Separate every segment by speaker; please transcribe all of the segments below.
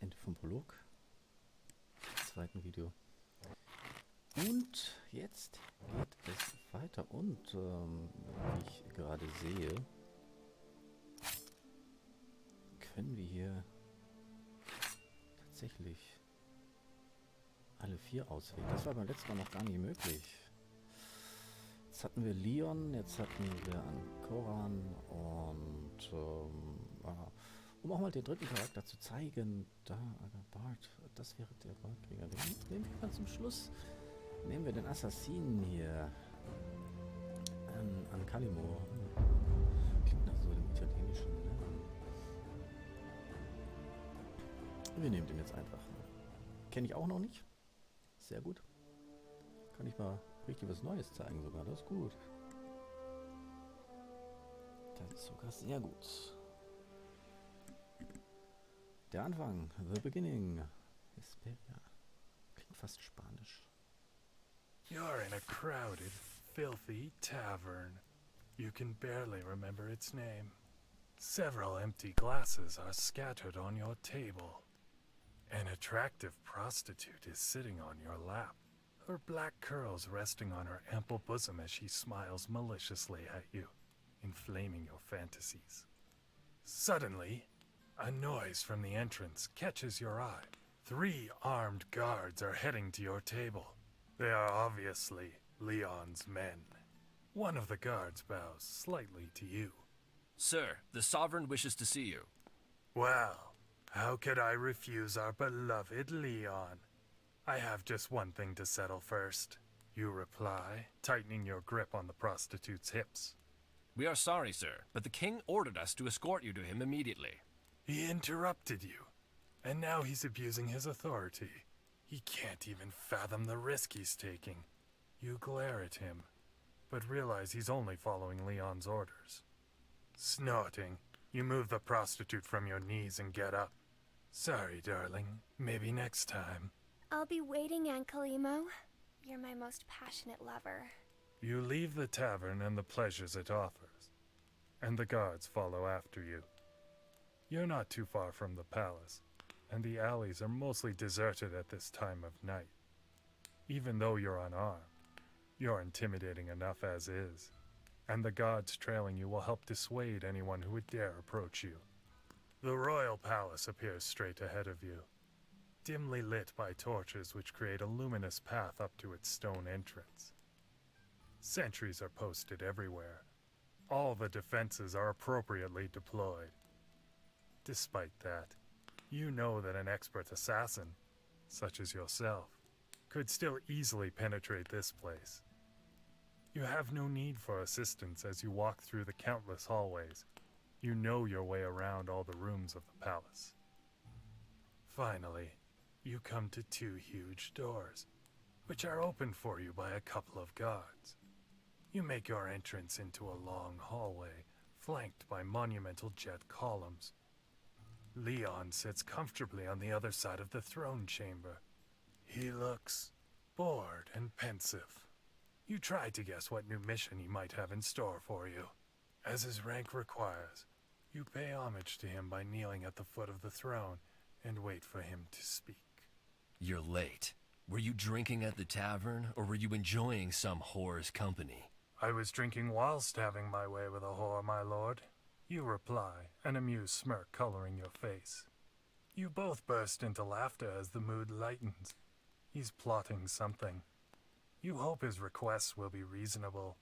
Speaker 1: Ende vom Prolog. Im zweiten Video. Und jetzt geht es weiter. Und wie ich gerade sehe, können wir hier tatsächlich alle 4 auswählen. Das war beim letzten Mal noch gar nicht möglich. Jetzt hatten wir Leon, jetzt hatten wir Ancoran und um auch mal den dritten Charakter zu zeigen, da Bard, das wäre der Goldkrieger. Den nehmen wir mal zum Schluss. Nehmen wir den Assassinen hier. Ancalimo. Klingt nach so dem Italienischen. Ne? Wir nehmen den jetzt einfach. Kenne ich auch noch nicht. Sehr gut. Kann ich mal richtig was Neues zeigen sogar. Das ist gut. Das ist sogar sehr gut. Der Anfang. The beginning. Hesperia. Klingt fast spanisch.
Speaker 2: You're in a crowded, filthy tavern. You can barely remember its name. Several empty glasses are scattered on your table. An attractive prostitute is sitting on your lap, her black curls resting on her ample bosom as she smiles maliciously at you, inflaming your fantasies. Suddenly, a noise from the entrance catches your eye. 3 armed guards are heading to your table. They are obviously Leon's men. One of the guards bows slightly to you.
Speaker 3: Sir, the Sovereign wishes to see you.
Speaker 2: Well, how could I refuse our beloved Leon? I have just one thing to settle first. You reply, tightening your grip on the prostitute's hips.
Speaker 3: We are sorry, sir, but the king ordered us to escort you to him immediately.
Speaker 2: He interrupted you, and now he's abusing his authority. He can't even fathom the risk he's taking. You glare at him, but realize he's only following Leon's orders. Snorting, you move the prostitute from your knees and get up. Sorry, darling. Maybe next time.
Speaker 4: I'll be waiting, Ancalimo. You're my most passionate lover.
Speaker 2: You leave the tavern and the pleasures it offers, and the guards follow after you. You're not too far from the palace, and the alleys are mostly deserted at this time of night. Even though you're unarmed, you're intimidating enough as is, and the guards trailing you will help dissuade anyone who would dare approach you. The royal palace appears straight ahead of you, dimly lit by torches which create a luminous path up to its stone entrance. Sentries are posted everywhere. All the defenses are appropriately deployed. Despite that, you know that an expert assassin, such as yourself, could still easily penetrate this place. You have no need for assistance as you walk through the countless hallways. You know your way around all the rooms of the palace. Finally, you come to 2 huge doors, which are opened for you by a couple of guards. You make your entrance into a long hallway, flanked by monumental jet columns. Leon sits comfortably on the other side of the throne chamber. He looks bored and pensive. You try to guess what new mission he might have in store for you. As his rank requires, you pay homage to him by kneeling at the foot of the throne and wait for him to speak.
Speaker 3: You're late. Were you drinking at the tavern, or were you enjoying some whore's company?
Speaker 2: I was drinking whilst having my way with a whore, my lord. You reply, an amused smirk coloring your face. You both burst into laughter as the mood lightens. He's plotting something. You hope his requests will be reasonable.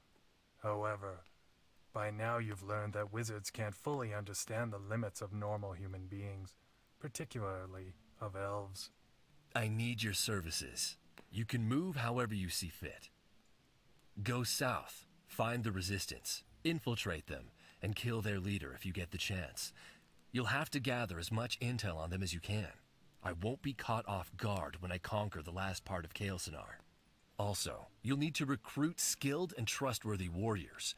Speaker 2: However, by now you've learned that wizards can't fully understand the limits of normal human beings, particularly of elves.
Speaker 3: I need your services. You can move however you see fit. Go south, find the resistance, infiltrate them, and kill their leader if you get the chance. You'll have to gather as much intel on them as you can. I won't be caught off guard when I conquer the last part of Kael'Sanar. Also, you'll need to recruit skilled and trustworthy warriors.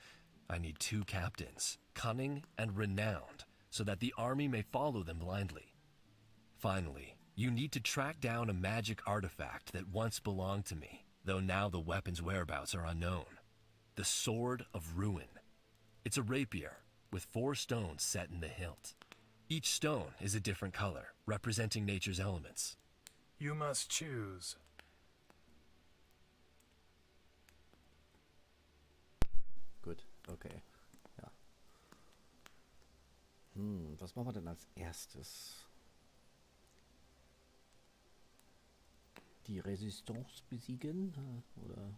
Speaker 3: I need 2 captains, cunning and renowned, so that the army may follow them blindly. Finally, you need to track down a magic artifact that once belonged to me, though now the weapon's whereabouts are unknown. The Sword of Ruin. It's a rapier with 4 stones set in the hilt. Each stone is a different color, representing nature's elements.
Speaker 2: You must choose.
Speaker 1: Gut, okay. Ja. Was machen wir denn als erstes? Die Resistance besiegen?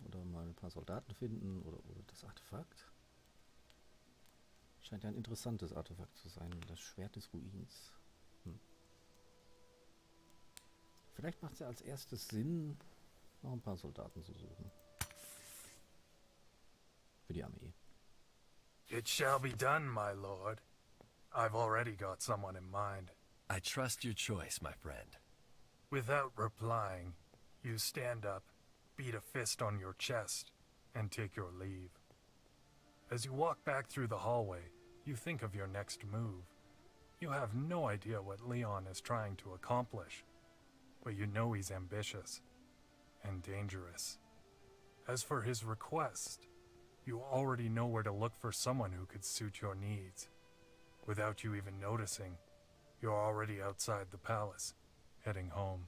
Speaker 1: Oder mal ein paar Soldaten finden? Oder das Artefakt? Scheint ja ein interessantes Artefakt zu sein. Das Schwert des Ruins. Vielleicht macht es ja als erstes Sinn, noch ein paar Soldaten zu suchen. Für die Armee.
Speaker 2: It shall be done, my lord. I've already got someone in mind.
Speaker 3: I trust your choice, my friend.
Speaker 2: Without replying, you stand up, beat a fist on your chest, and take your leave. As you walk back through the hallway, you think of your next move. You have no idea what Leon is trying to accomplish, but you know he's ambitious and dangerous. As for his request, you already know where to look for someone who could suit your needs. Without you even noticing, you're already outside the palace, heading home.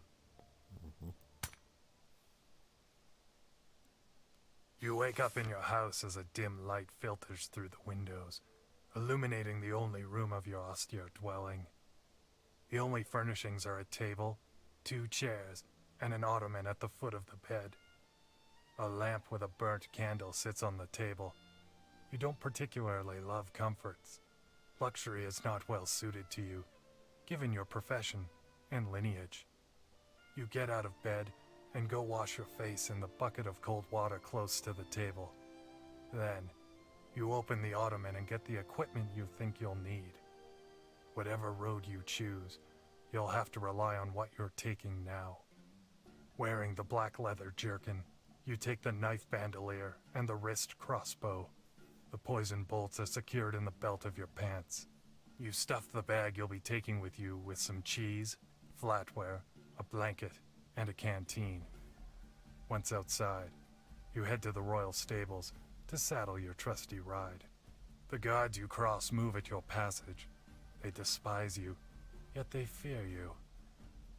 Speaker 2: You wake up in your house as a dim light filters through the windows, illuminating the only room of your austere dwelling. The only furnishings are a table, 2 chairs, and an ottoman at the foot of the bed. A lamp with a burnt candle sits on the table. You don't particularly love comforts. Luxury is not well suited to you, given your profession and lineage. You get out of bed and go wash your face in the bucket of cold water close to the table. Then, you open the ottoman and get the equipment you think you'll need. Whatever road you choose, you'll have to rely on what you're taking now. Wearing the black leather jerkin, you take the knife bandolier and the wrist crossbow. The poison bolts are secured in the belt of your pants. You stuff the bag you'll be taking with you with some cheese, flatware, a blanket, and a canteen. Once outside, you head to the royal stables to saddle your trusty ride. The guards you cross move at your passage. They despise you, yet they fear you.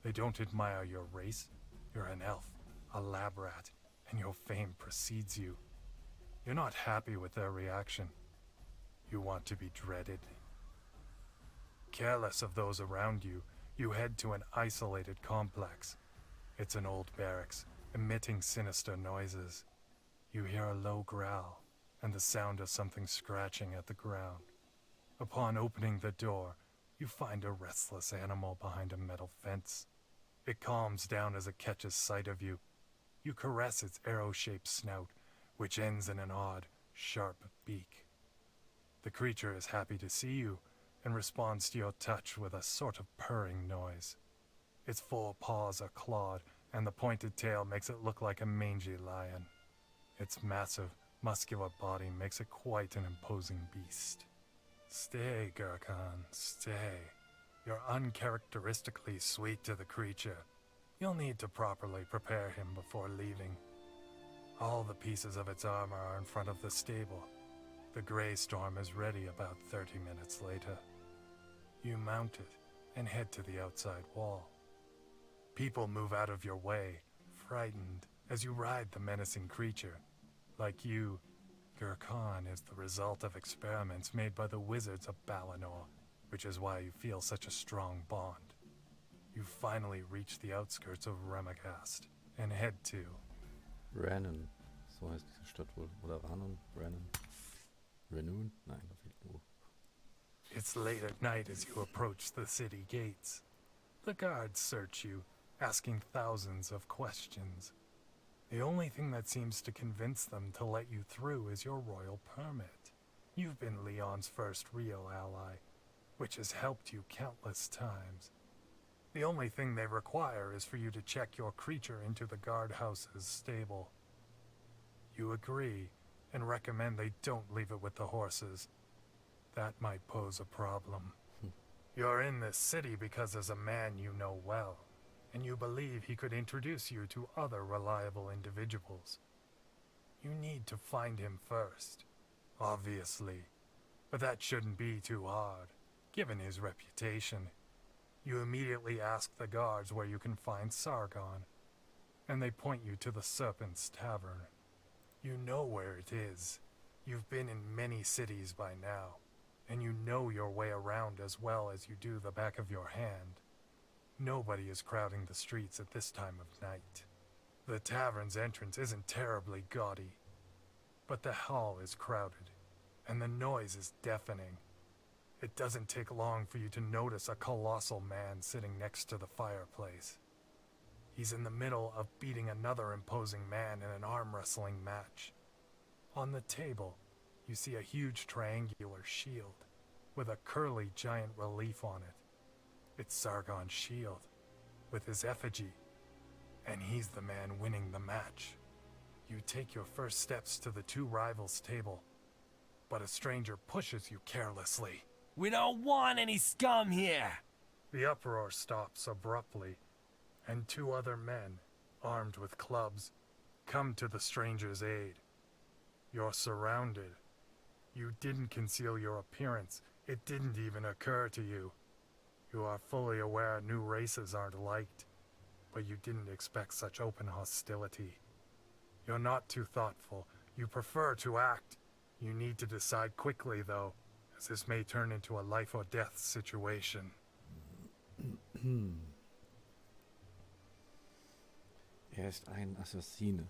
Speaker 2: They don't admire your race. You're an elf, a lab rat, and your fame precedes you. You're not happy with their reaction. You want to be dreaded. Careless of those around you, you head to an isolated complex. It's an old barracks, emitting sinister noises. You hear a low growl, and the sound of something scratching at the ground. Upon opening the door, you find a restless animal behind a metal fence. It calms down as it catches sight of you. You caress its arrow-shaped snout, which ends in an odd, sharp beak. The creature is happy to see you, and responds to your touch with a sort of purring noise. Its 4 paws are clawed, and the pointed tail makes it look like a mangy lion. Its massive, muscular body makes it quite an imposing beast. Stay, Gurkhan, stay. You're uncharacteristically sweet to the creature. You'll need to properly prepare him before leaving. All the pieces of its armor are in front of the stable. The Grey Storm is ready about 30 minutes later. You mount it and head to the outside wall. People move out of your way, frightened, as you ride the menacing creature. Like you, Gurkhan is the result of experiments made by the wizards of Balinor, which is why you feel such a strong bond. You finally reach the outskirts of Remagast and head to
Speaker 1: Renan. So heißt diese Stadt wohl. Oder Ranon? Renan? Renun? Nein, da fehlt nur.
Speaker 2: It's late at night as you approach the city gates. The guards search you, asking thousands of questions. The only thing that seems to convince them to let you through is your royal permit. You've been Leon's first real ally, which has helped you countless times. The only thing they require is for you to check your creature into the guardhouse's stable. You agree, and recommend they don't leave it with the horses. That might pose a problem. You're in this city because there's a man you know well, and you believe he could introduce you to other reliable individuals. You need to find him first, obviously, but that shouldn't be too hard. Given his reputation, you immediately ask the guards where you can find Sargon, and they point you to the Serpent's Tavern. You know where it is. You've been in many cities by now, and you know your way around as well as you do the back of your hand. Nobody is crowding the streets at this time of night. The tavern's entrance isn't terribly gaudy, but the hall is crowded, and the noise is deafening. It doesn't take long for you to notice a colossal man sitting next to the fireplace. He's in the middle of beating another imposing man in an arm wrestling match. On the table, you see a huge triangular shield with a curly giant relief on it. It's Sargon's shield, with his effigy, and he's the man winning the match. You take your first steps to the two rivals' table, but a stranger pushes you carelessly.
Speaker 3: We don't want any scum here!
Speaker 2: The uproar stops abruptly, and two other men, armed with clubs, come to the stranger's aid. You're surrounded. You didn't conceal your appearance. It didn't even occur to you. You are fully aware new races aren't liked, but you didn't expect such open hostility. You're not too thoughtful. You prefer to act. You need to decide quickly, though, as this may turn into a life or death situation.
Speaker 1: Er ist ein Assassine.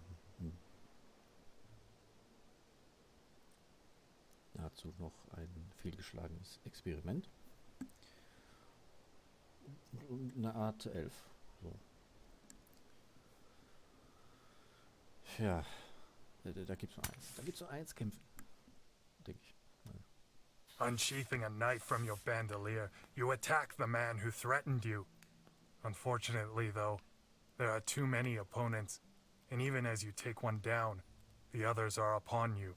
Speaker 1: Dazu noch ein fehlgeschlagenes Experiment. Eine Art Elf. So. Ja, da gibt's nur eins. Da gibt's nur eins kämpfen. Denke ich.
Speaker 2: Unsheathing a knife from your bandolier, you attack the man who threatened you. Unfortunately, though, there are too many opponents, and even as you take one down, the others are upon you.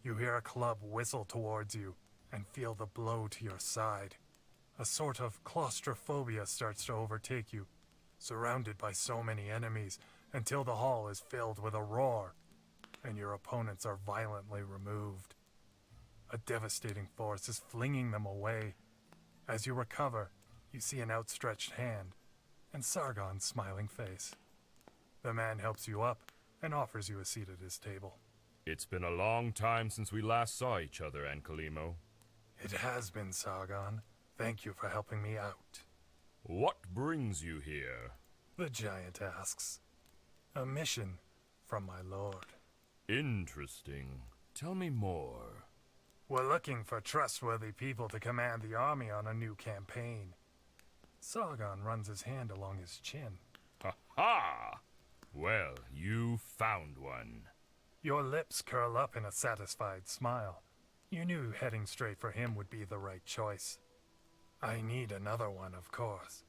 Speaker 2: You hear a club whistle towards you, and feel the blow to your side. A sort of claustrophobia starts to overtake you, surrounded by so many enemies, until the hall is filled with a roar, and your opponents are violently removed. A devastating force is flinging them away. As you recover, you see an outstretched hand, and Sargon's smiling face. The man helps you up, and offers you a seat at his table.
Speaker 5: It's been a long time since we last saw each other, Ancalimo.
Speaker 2: It has been, Sargon. Thank you for helping me out.
Speaker 5: What brings you here?
Speaker 2: The giant asks. A mission from my lord.
Speaker 5: Interesting. Tell me more.
Speaker 2: We're looking for trustworthy people to command the army on a new campaign. Sargon runs his hand along his chin.
Speaker 5: Ha-ha! Well, you found one.
Speaker 2: Your lips curl up in a satisfied smile. You knew heading straight for him would be the right choice. I need another one, of course.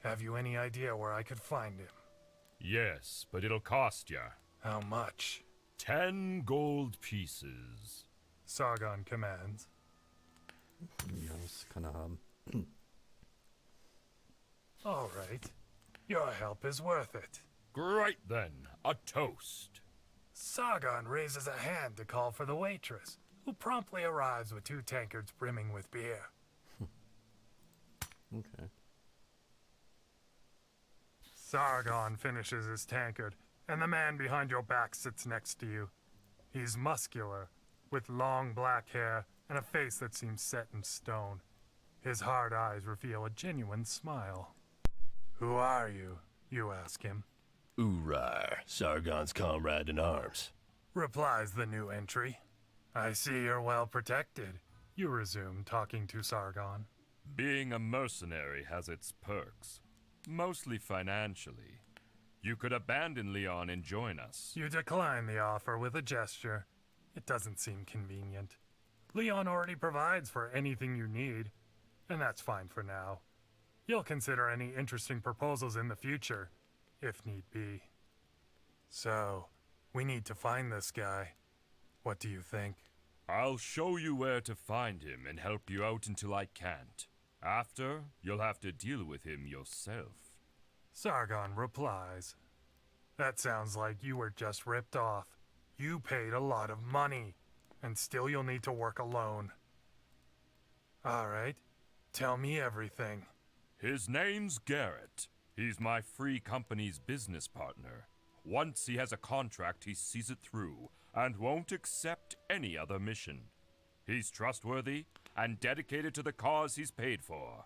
Speaker 2: Have you any idea where I could find him?
Speaker 5: Yes, but it'll cost ya.
Speaker 2: How much?
Speaker 5: 10 gold pieces.
Speaker 2: Sargon commands.
Speaker 1: Ja, das kann er haben.
Speaker 2: All right. Your help is worth it.
Speaker 5: Great then, a toast.
Speaker 2: Sargon raises a hand to call for the waitress, who promptly arrives with 2 tankards brimming with beer.
Speaker 1: Okay.
Speaker 2: Sargon finishes his tankard, and the man behind your back sits next to you. He's muscular, with long black hair and a face that seems set in stone. His hard eyes reveal a genuine smile. Who are you? You ask him.
Speaker 3: Urar, Sargon's comrade in arms.
Speaker 2: Replies the new entry. I see you're well protected. You resume, talking to Sargon.
Speaker 5: Being a mercenary has its perks, mostly financially. You could abandon Leon and join us.
Speaker 2: You decline the offer with a gesture. It doesn't seem convenient. Leon already provides for anything you need, and that's fine for now. You'll consider any interesting proposals in the future, if need be. So, we need to find this guy. What do you think?
Speaker 5: I'll show you where to find him and help you out until I can't. After, you'll have to deal with him yourself.
Speaker 2: Sargon replies. That sounds like you were just ripped off. You paid a lot of money, and still you'll need to work alone. All right. Tell me everything.
Speaker 5: His name's Garrett. He's my free company's business partner. Once he has a contract, he sees it through and won't accept any other mission. He's trustworthy and dedicated to the cause he's paid for.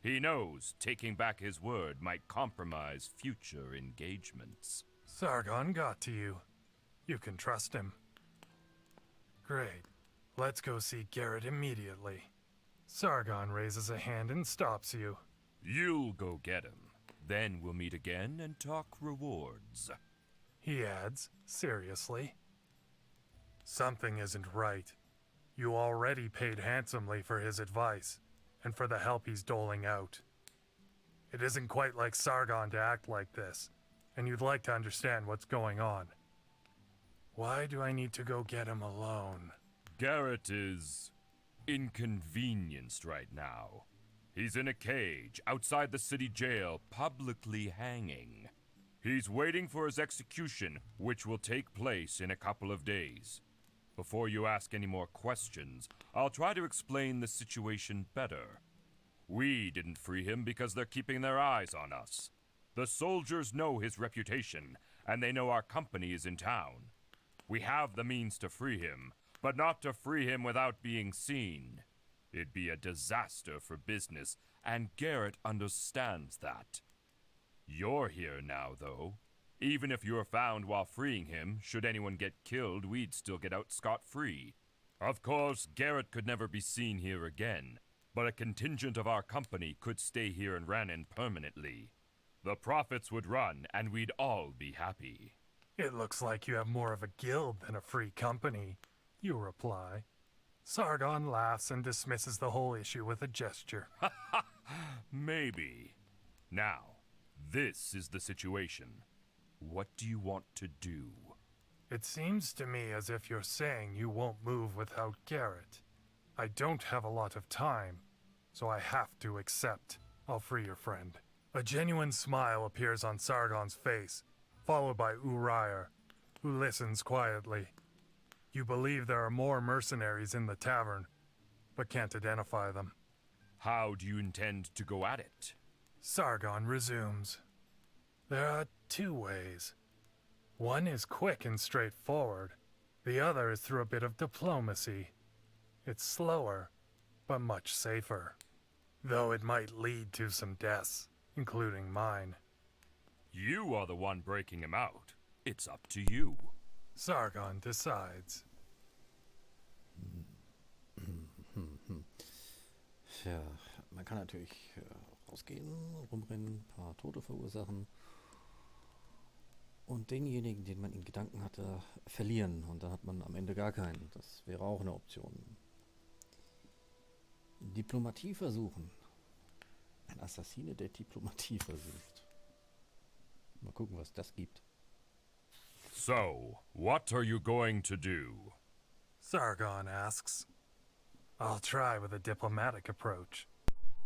Speaker 5: He knows taking back his word might compromise future engagements.
Speaker 2: Sargon got to you. You can trust him. Great. Let's go see Garrett immediately. Sargon raises a hand and stops you.
Speaker 5: You'll go get him. Then we'll meet again and talk rewards.
Speaker 2: He adds, seriously. Something isn't right. You already paid handsomely for his advice, and for the help he's doling out. It isn't quite like Sargon to act like this, and you'd like to understand what's going on. Why do I need to go get him alone?
Speaker 5: Garrett is inconvenienced right now. He's in a cage outside the city jail, publicly hanging. He's waiting for his execution, which will take place in a couple of days. Before you ask any more questions, I'll try to explain the situation better. We didn't free him because they're keeping their eyes on us. The soldiers know his reputation, and they know our company is in town. We have the means to free him, but not to free him without being seen. It'd be a disaster for business, and Garrett understands that. You're here now, though. Even if you're found while freeing him, should anyone get killed, we'd still get out scot-free. Of course, Garrett could never be seen here again, but a contingent of our company could stay here in Rannon permanently. The profits would run, and we'd all be happy.
Speaker 2: It looks like you have more of a guild than a free company, you reply. Sargon laughs and dismisses the whole issue with a gesture.
Speaker 5: Maybe. Now, this is the situation. What do you want to do?
Speaker 2: It seems to me as if you're saying you won't move without Garrett. I don't have a lot of time, so I have to accept. I'll free your friend. A genuine smile appears on Sargon's face, followed by Uriah, who listens quietly. You believe there are more mercenaries in the tavern, but can't identify them.
Speaker 5: How do you intend to go at it?
Speaker 2: Sargon resumes. There are two ways. One is quick and straightforward. The other is through a bit of diplomacy. It's slower, but much safer. Though it might lead to some deaths, including mine.
Speaker 5: You are the one breaking him out. It's up to you.
Speaker 2: Sargon decides.
Speaker 1: Ja, man kann natürlich rausgehen, rumrennen, ein paar Tote verursachen und denjenigen, den man in Gedanken hatte, verlieren. Und dann hat man am Ende gar keinen. Das wäre auch eine Option. Diplomatie versuchen. Ein Assassine, der Diplomatie versucht. Mal gucken, was das gibt.
Speaker 5: So, what are you going to do?
Speaker 2: Sargon asks. I'll try with a diplomatic approach.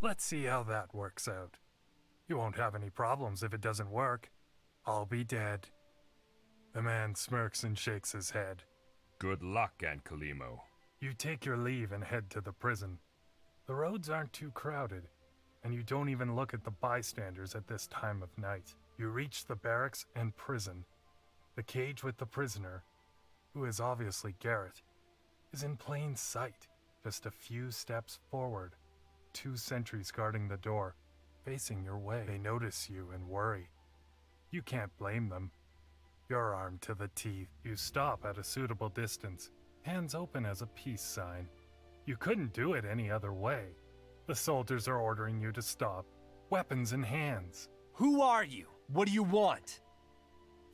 Speaker 2: Let's see how that works out. You won't have any problems if it doesn't work. I'll be dead. The man smirks and shakes his head.
Speaker 5: Good luck, Ancalimo.
Speaker 2: You take your leave and head to the prison. The roads aren't too crowded, and you don't even look at the bystanders at this time of night. You reach the barracks and prison. The cage with the prisoner, who is obviously Garrett, is in plain sight, just a few steps forward. 2 sentries guarding the door, facing your way. They notice you and worry. You can't blame them. You're armed to the teeth. You stop at a suitable distance, hands open as a peace sign. You couldn't do it any other way. The soldiers are ordering you to stop, weapons in hands.
Speaker 6: Who are you? What do you want?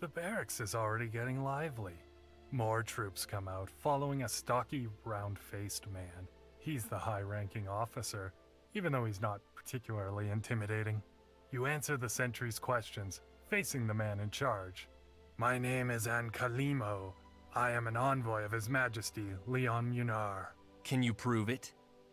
Speaker 2: The barracks is already getting lively. More troops come out, following a stocky, round-faced man. He's the high-ranking officer, even though he's not particularly intimidating. You answer the sentry's questions, facing the man in charge. My name is Ancalimo. I am an envoy of His Majesty, Leon Munar.
Speaker 6: Can you prove it?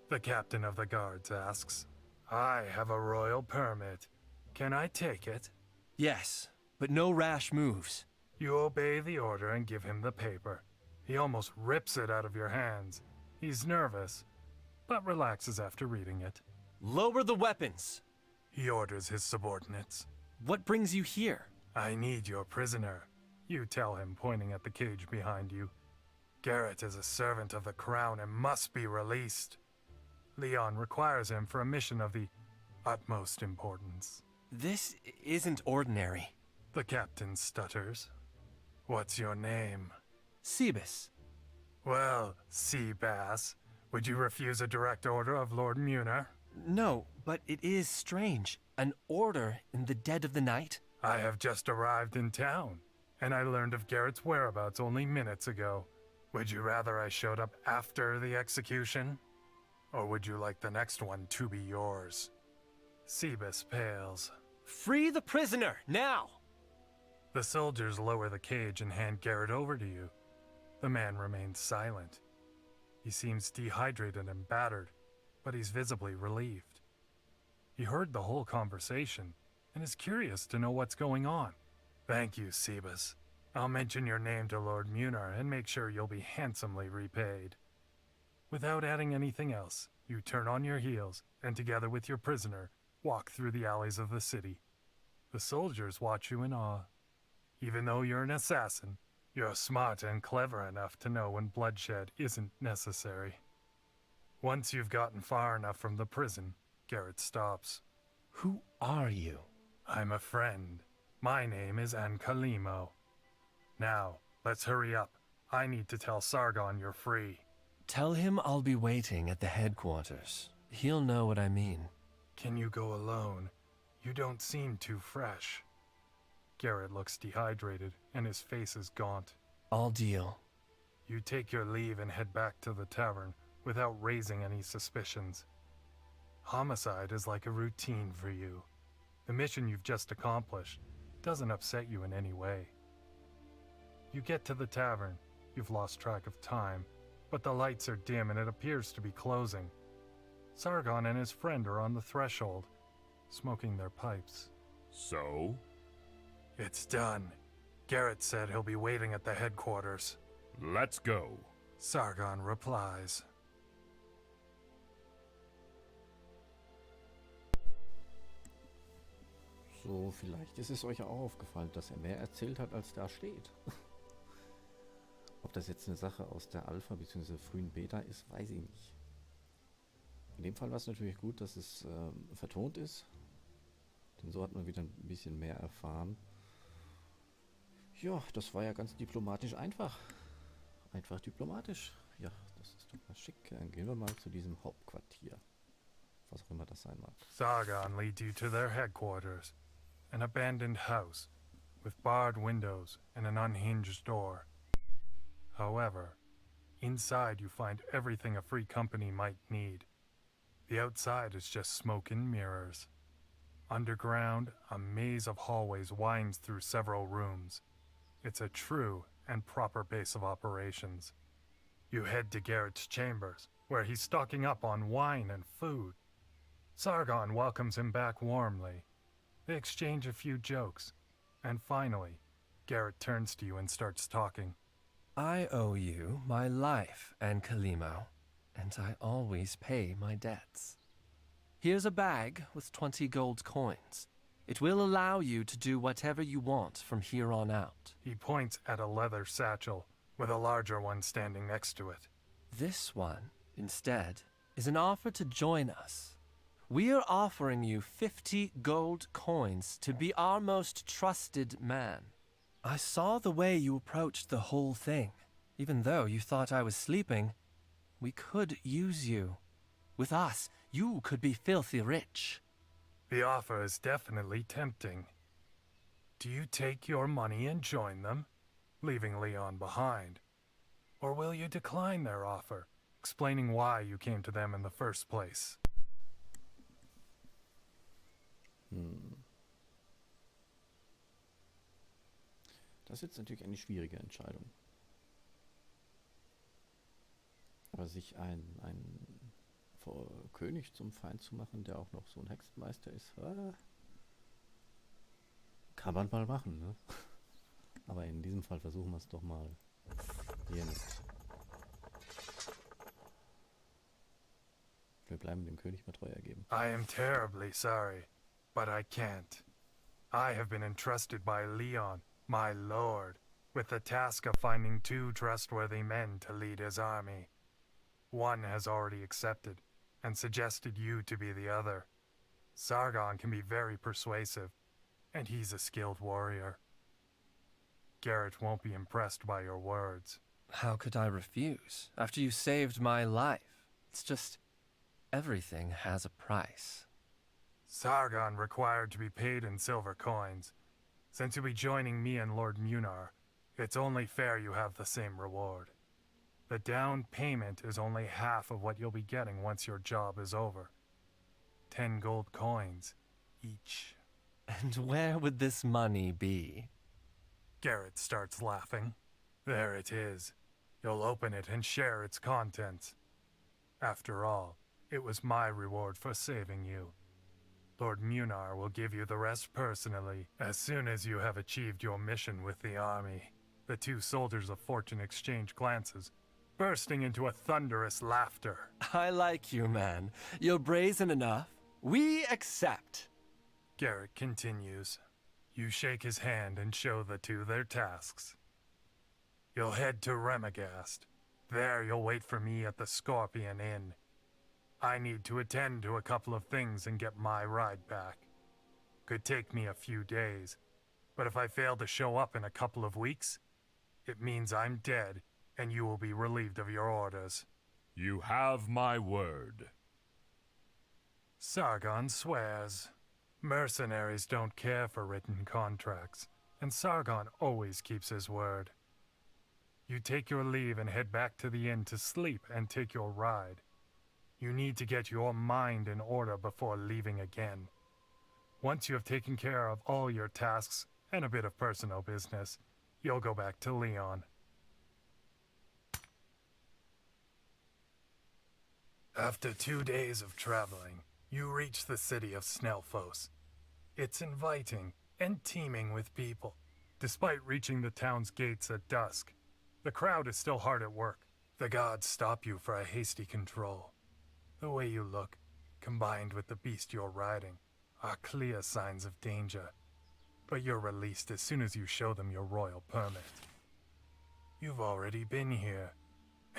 Speaker 2: The captain of the guards asks. I have a royal permit. Can I take it?
Speaker 6: Yes, but no rash moves.
Speaker 2: You obey the order and give him the paper. He almost rips it out of your hands. He's nervous, but relaxes after reading it.
Speaker 6: Lower the weapons.
Speaker 2: He orders his subordinates.
Speaker 6: What brings you here?
Speaker 2: I need your prisoner. You tell him, pointing at the cage behind you. Garrett is a servant of the crown and must be released. Leon requires him for a mission of the utmost importance.
Speaker 6: This isn't ordinary.
Speaker 2: The captain stutters. What's your name?
Speaker 6: Sebus.
Speaker 2: Well, Seabass, would you refuse a direct order of Lord Muner?
Speaker 6: No, but it is strange. An order in the dead of the night?
Speaker 2: I have just arrived in town, and I learned of Garrett's whereabouts only minutes ago. Would you rather I showed up after the execution? Or would you like the next one to be yours? Sebus pales.
Speaker 6: Free the prisoner, now!
Speaker 2: The soldiers lower the cage and hand Garrett over to you. The man remains silent. He seems dehydrated and battered, but he's visibly relieved. He heard the whole conversation and is curious to know what's going on. Thank you, Sebus. I'll mention your name to Lord Muner and make sure you'll be handsomely repaid. Without adding anything else, you turn on your heels and together with your prisoner, walk through the alleys of the city. The soldiers watch you in awe. Even though you're an assassin, you're smart and clever enough to know when bloodshed isn't necessary. Once you've gotten far enough from the prison, Garrett stops.
Speaker 6: Who are you?
Speaker 2: I'm a friend. My name is Ancalimo. Now, let's hurry up. I need to tell Sargon you're free.
Speaker 6: Tell him I'll be waiting at the headquarters. He'll know what I mean.
Speaker 2: Can you go alone? You don't seem too fresh. Garrett looks dehydrated, and his face is gaunt.
Speaker 6: I'll deal.
Speaker 2: You take your leave and head back to the tavern without raising any suspicions. Homicide is like a routine for you. The mission you've just accomplished doesn't upset you in any way. You get to the tavern. You've lost track of time, but the lights are dim and it appears to be closing. Sargon and his friend are on the threshold, smoking their pipes.
Speaker 5: So?
Speaker 2: It's done. Garrett said he'll be waiting at the headquarters.
Speaker 5: Let's go.
Speaker 2: Sargon replies.
Speaker 1: So, vielleicht ist es euch ja auch aufgefallen, dass er mehr erzählt hat, als da steht. Ob das jetzt eine Sache aus der Alpha bzw. frühen Beta ist, weiß ich nicht. In dem Fall war es natürlich gut, dass es vertont ist. Denn so hat man wieder ein bisschen mehr erfahren. Ja, das war ja ganz diplomatisch einfach. Einfach diplomatisch. Ja, das ist doch mal schick. Dann gehen wir mal zu diesem Hauptquartier. Was auch immer das sein mag.
Speaker 2: Sargon leads you to their headquarters. An abandoned house, with barred windows and an unhinged door. However, inside you find everything a free company might need. The outside is just smoke and mirrors. Underground, a maze of hallways winds through several rooms. It's a true and proper base of operations. You head to Garrett's chambers, where he's stocking up on wine and food. Sargon welcomes him back warmly. They exchange a few jokes, and finally, Garrett turns to you and starts talking.
Speaker 6: I owe you my life, Ancalimo, and I always pay my debts. Here's a bag with 20 gold coins. It will allow you to do whatever you want from here on out.
Speaker 2: He points at a leather satchel, with a larger one standing next to it.
Speaker 6: This one, instead, is an offer to join us. We are offering you 50 gold coins to be our most trusted man. I saw the way you approached the whole thing. Even though you thought I was sleeping, we could use you. With us, you could be filthy rich.
Speaker 2: The offer is definitely tempting. Do you take your money and join them, leaving Leon behind? Or will you decline their offer, explaining why you came to them in the first place?
Speaker 1: Das ist jetzt natürlich eine schwierige Entscheidung. Aber sich einen König zum Feind zu machen, der auch noch so ein Hexenmeister ist, kann man mal machen, ne? Aber in diesem Fall versuchen wir es doch mal hier mit Wir bleiben dem König mal treu ergeben.
Speaker 2: I am terribly sorry, but I can't. I have been entrusted by Leon, my lord, with the task of finding 2 trustworthy men to lead his army. One has already accepted, and suggested you to be the other. Sargon can be very persuasive, and he's a skilled warrior. Garrett won't be impressed by your words.
Speaker 6: How could I refuse? After you saved my life. It's just, everything has a price.
Speaker 2: Sargon required to be paid in silver coins. Since you'll be joining me and Lord Munar, it's only fair you have the same reward. The down payment is only half of what you'll be getting once your job is over. 10 gold coins each.
Speaker 6: And where would this money be?
Speaker 2: Garrett starts laughing. There it is. You'll open it and share its contents. After all, it was my reward for saving you. Lord Munar will give you the rest personally as soon as you have achieved your mission with the army. The 2 soldiers of fortune exchange glances, bursting into a thunderous laughter.
Speaker 6: I like you, man. You're brazen enough. We accept.
Speaker 2: Garrett continues. You shake his hand and show the 2 their tasks. You'll head to Remagast. There you'll wait for me at the Scorpion Inn. I need to attend to a couple of things and get my ride back. Could take me a few days, but if I fail to show up in a couple of weeks, it means I'm dead and you will be relieved of your orders.
Speaker 5: You have my word.
Speaker 2: Sargon swears. Mercenaries don't care for written contracts, and Sargon always keeps his word. You take your leave and head back to the inn to sleep and take your ride. You need to get your mind in order before leaving again. Once you have taken care of all your tasks and a bit of personal business, you'll go back to Leon. After 2 days of traveling, you reach the city of Snellfoss. It's inviting and teeming with people. Despite reaching the town's gates at dusk, the crowd is still hard at work. The gods stop you for a hasty control. The way you look, combined with the beast you're riding, are clear signs of danger. But you're released as soon as you show them your royal permit. You've already been here,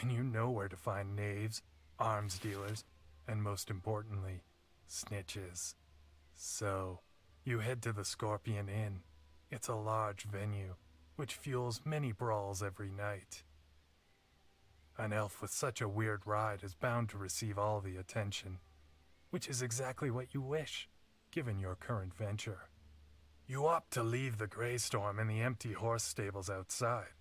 Speaker 2: and you know where to find knaves, arms dealers, and most importantly, snitches. So, you head to the Scorpion Inn. It's a large venue, which fuels many brawls every night. An elf with such a weird ride is bound to receive all the attention, which is exactly what you wish, given your current venture. You opt to leave the Greystorm in the empty horse stables outside.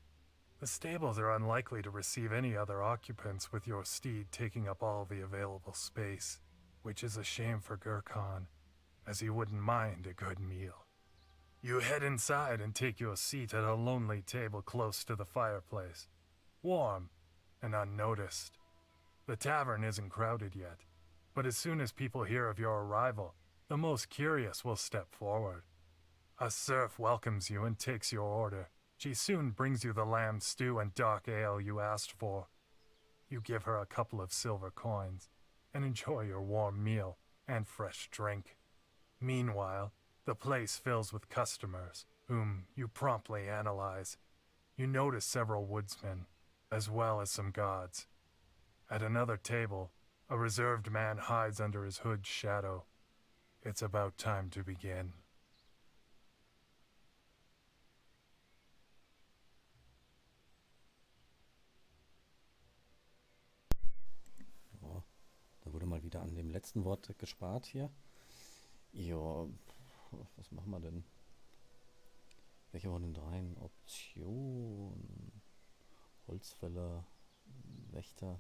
Speaker 2: The stables are unlikely to receive any other occupants, with your steed taking up all the available space, which is a shame for Gurkhan, as he wouldn't mind a good meal. You head inside and take your seat at a lonely table close to the fireplace, warm and unnoticed. The tavern isn't crowded yet, but as soon as people hear of your arrival, the most curious will step forward. A serf welcomes you and takes your order. She soon brings you the lamb stew and dark ale you asked for. You give her a couple of silver coins and enjoy your warm meal and fresh drink. Meanwhile, the place fills with customers, whom you promptly analyze. You notice several woodsmen, as well as some gods. At another table, a reserved man hides under his hood's shadow. It's about time to begin.
Speaker 1: Ja, da wurde mal wieder an dem letzten Wort gespart hier. Ja, was machen wir denn? Welche von den dreien? Option, Holzfäller, Wächter.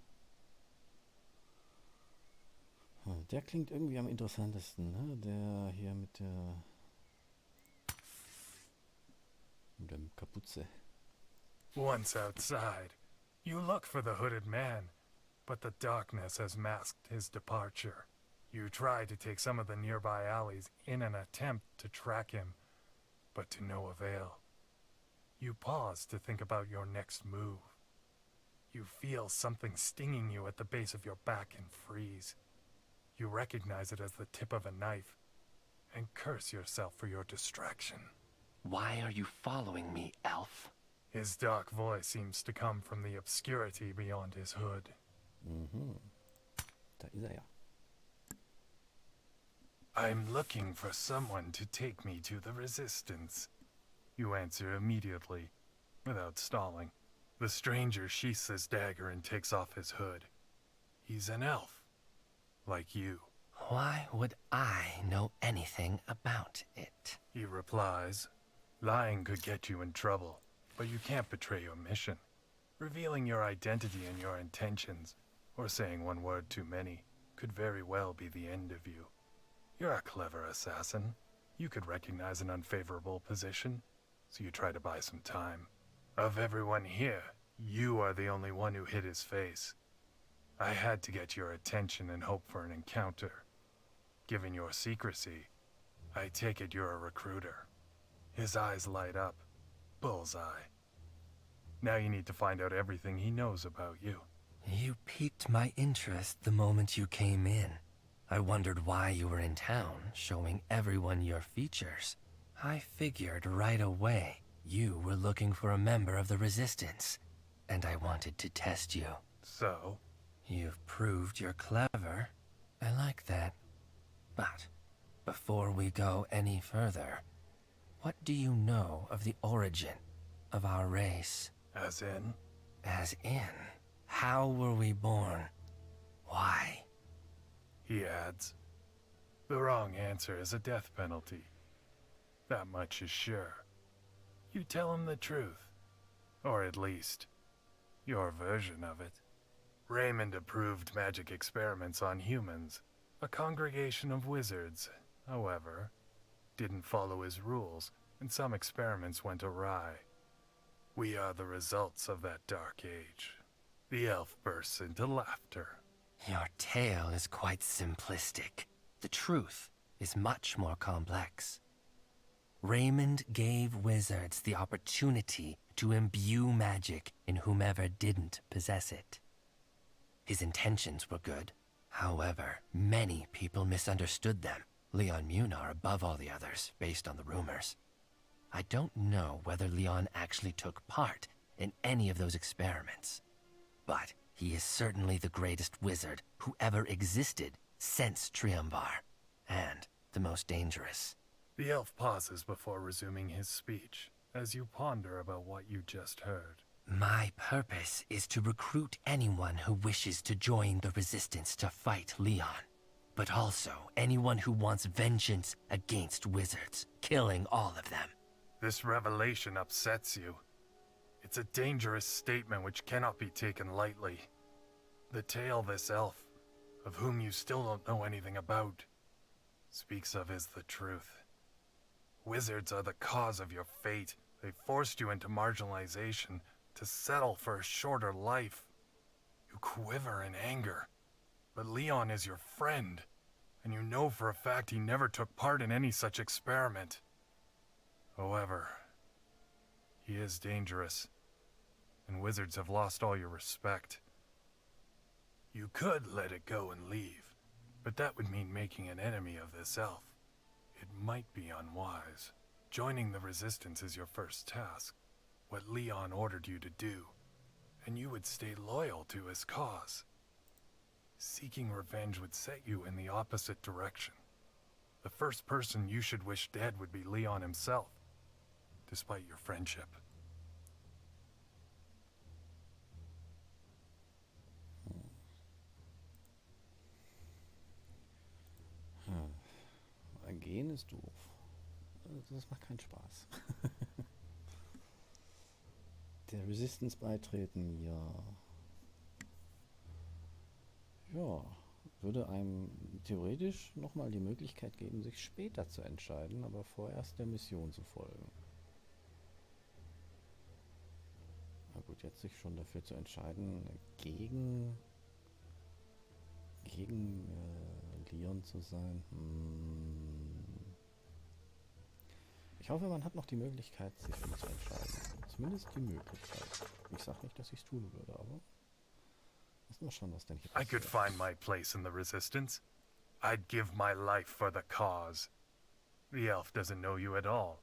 Speaker 1: Der klingt irgendwie am interessantesten, ne? Der hier mit der Kapuze.
Speaker 2: Once outside, you look for the hooded man, but the darkness has masked his departure. You try to take some of the nearby alleys in an attempt to track him, but to no avail. You pause to think about your next move. You feel something stinging you at the base of your back and freeze. You recognize it as the tip of a knife, and curse yourself for your distraction.
Speaker 6: Why are you following me, elf?
Speaker 2: His dark voice seems to come from the obscurity beyond his hood.
Speaker 1: Da ist er ja.
Speaker 2: I'm looking for someone to take me to the Resistance. You answer immediately, without stalling. The stranger sheaths his dagger and takes off his hood. He's an elf, like you.
Speaker 6: Why would I know anything about it?
Speaker 2: He replies, lying could get you in trouble, but you can't betray your mission. Revealing your identity and your intentions, or saying one word too many, could very well be the end of you. You're a clever assassin. You could recognize an unfavorable position, so you try to buy some time. Of everyone here, you are the only one who hit his face. I had to get your attention and hope for an encounter. Given your secrecy, I take it you're a recruiter. His eyes light up. Bullseye. Now you need to find out everything he knows about you.
Speaker 6: You piqued my interest the moment you came in. I wondered why you were in town, showing everyone your features. I figured right away you were looking for a member of the Resistance, and I wanted to test you.
Speaker 2: So?
Speaker 6: You've proved you're clever. I like that. But before we go any further, what do you know of the origin of our race?
Speaker 2: As in?
Speaker 6: As in, how were we born? Why?
Speaker 2: He adds, the wrong answer is a death penalty. That much is sure. You tell him the truth. Or at least, your version of it. Raymond approved magic experiments on humans. A congregation of wizards, however, didn't follow his rules, and some experiments went awry. We are the results of that dark age. The elf bursts into laughter.
Speaker 6: Your tale is quite simplistic. The truth is much more complex. Raymond gave wizards the opportunity to imbue magic in whomever didn't possess it. His intentions were good. However, many people misunderstood them. Leon Munar above all the others, based on the rumors. I don't know whether Leon actually took part in any of those experiments, but he is certainly the greatest wizard who ever existed since Triumvar, and the most dangerous.
Speaker 2: The elf pauses before resuming his speech, as you ponder about what you just heard.
Speaker 6: My purpose is to recruit anyone who wishes to join the Resistance to fight Leon, but also anyone who wants vengeance against wizards, killing all of them.
Speaker 2: This revelation upsets you. It's a dangerous statement which cannot be taken lightly. The tale this elf, of whom you still don't know anything about, speaks of is the truth. Wizards are the cause of your fate. They forced you into marginalization to settle for a shorter life. You quiver in anger, but Leon is your friend, and you know for a fact he never took part in any such experiment. However, he is dangerous, and wizards have lost all your respect. You could let it go and leave, but that would mean making an enemy of this elf. It might be unwise. Joining the Resistance is your first task, what Leon ordered you to do, and you would stay loyal to his cause. Seeking revenge would set you in the opposite direction. The first person you should wish dead would be Leon himself, despite your friendship.
Speaker 1: Gehen ist doof. Das macht keinen Spaß. Der Resistance beitreten, ja. Ja, würde einem theoretisch nochmal die Möglichkeit geben, sich später zu entscheiden, aber vorerst der Mission zu folgen. Na gut, jetzt sich schon dafür zu entscheiden, gegen Leon zu sein. Ich hoffe, man hat noch die Möglichkeit, sich für ihn zu entscheiden. Zumindest die Möglichkeit. Ich sage nicht, dass ich es tun würde, aber lass mal schauen, was denn hier
Speaker 2: I could
Speaker 1: passiert.
Speaker 2: find my place in the Resistance. I'd give my life for the cause. The elf doesn't know you at all,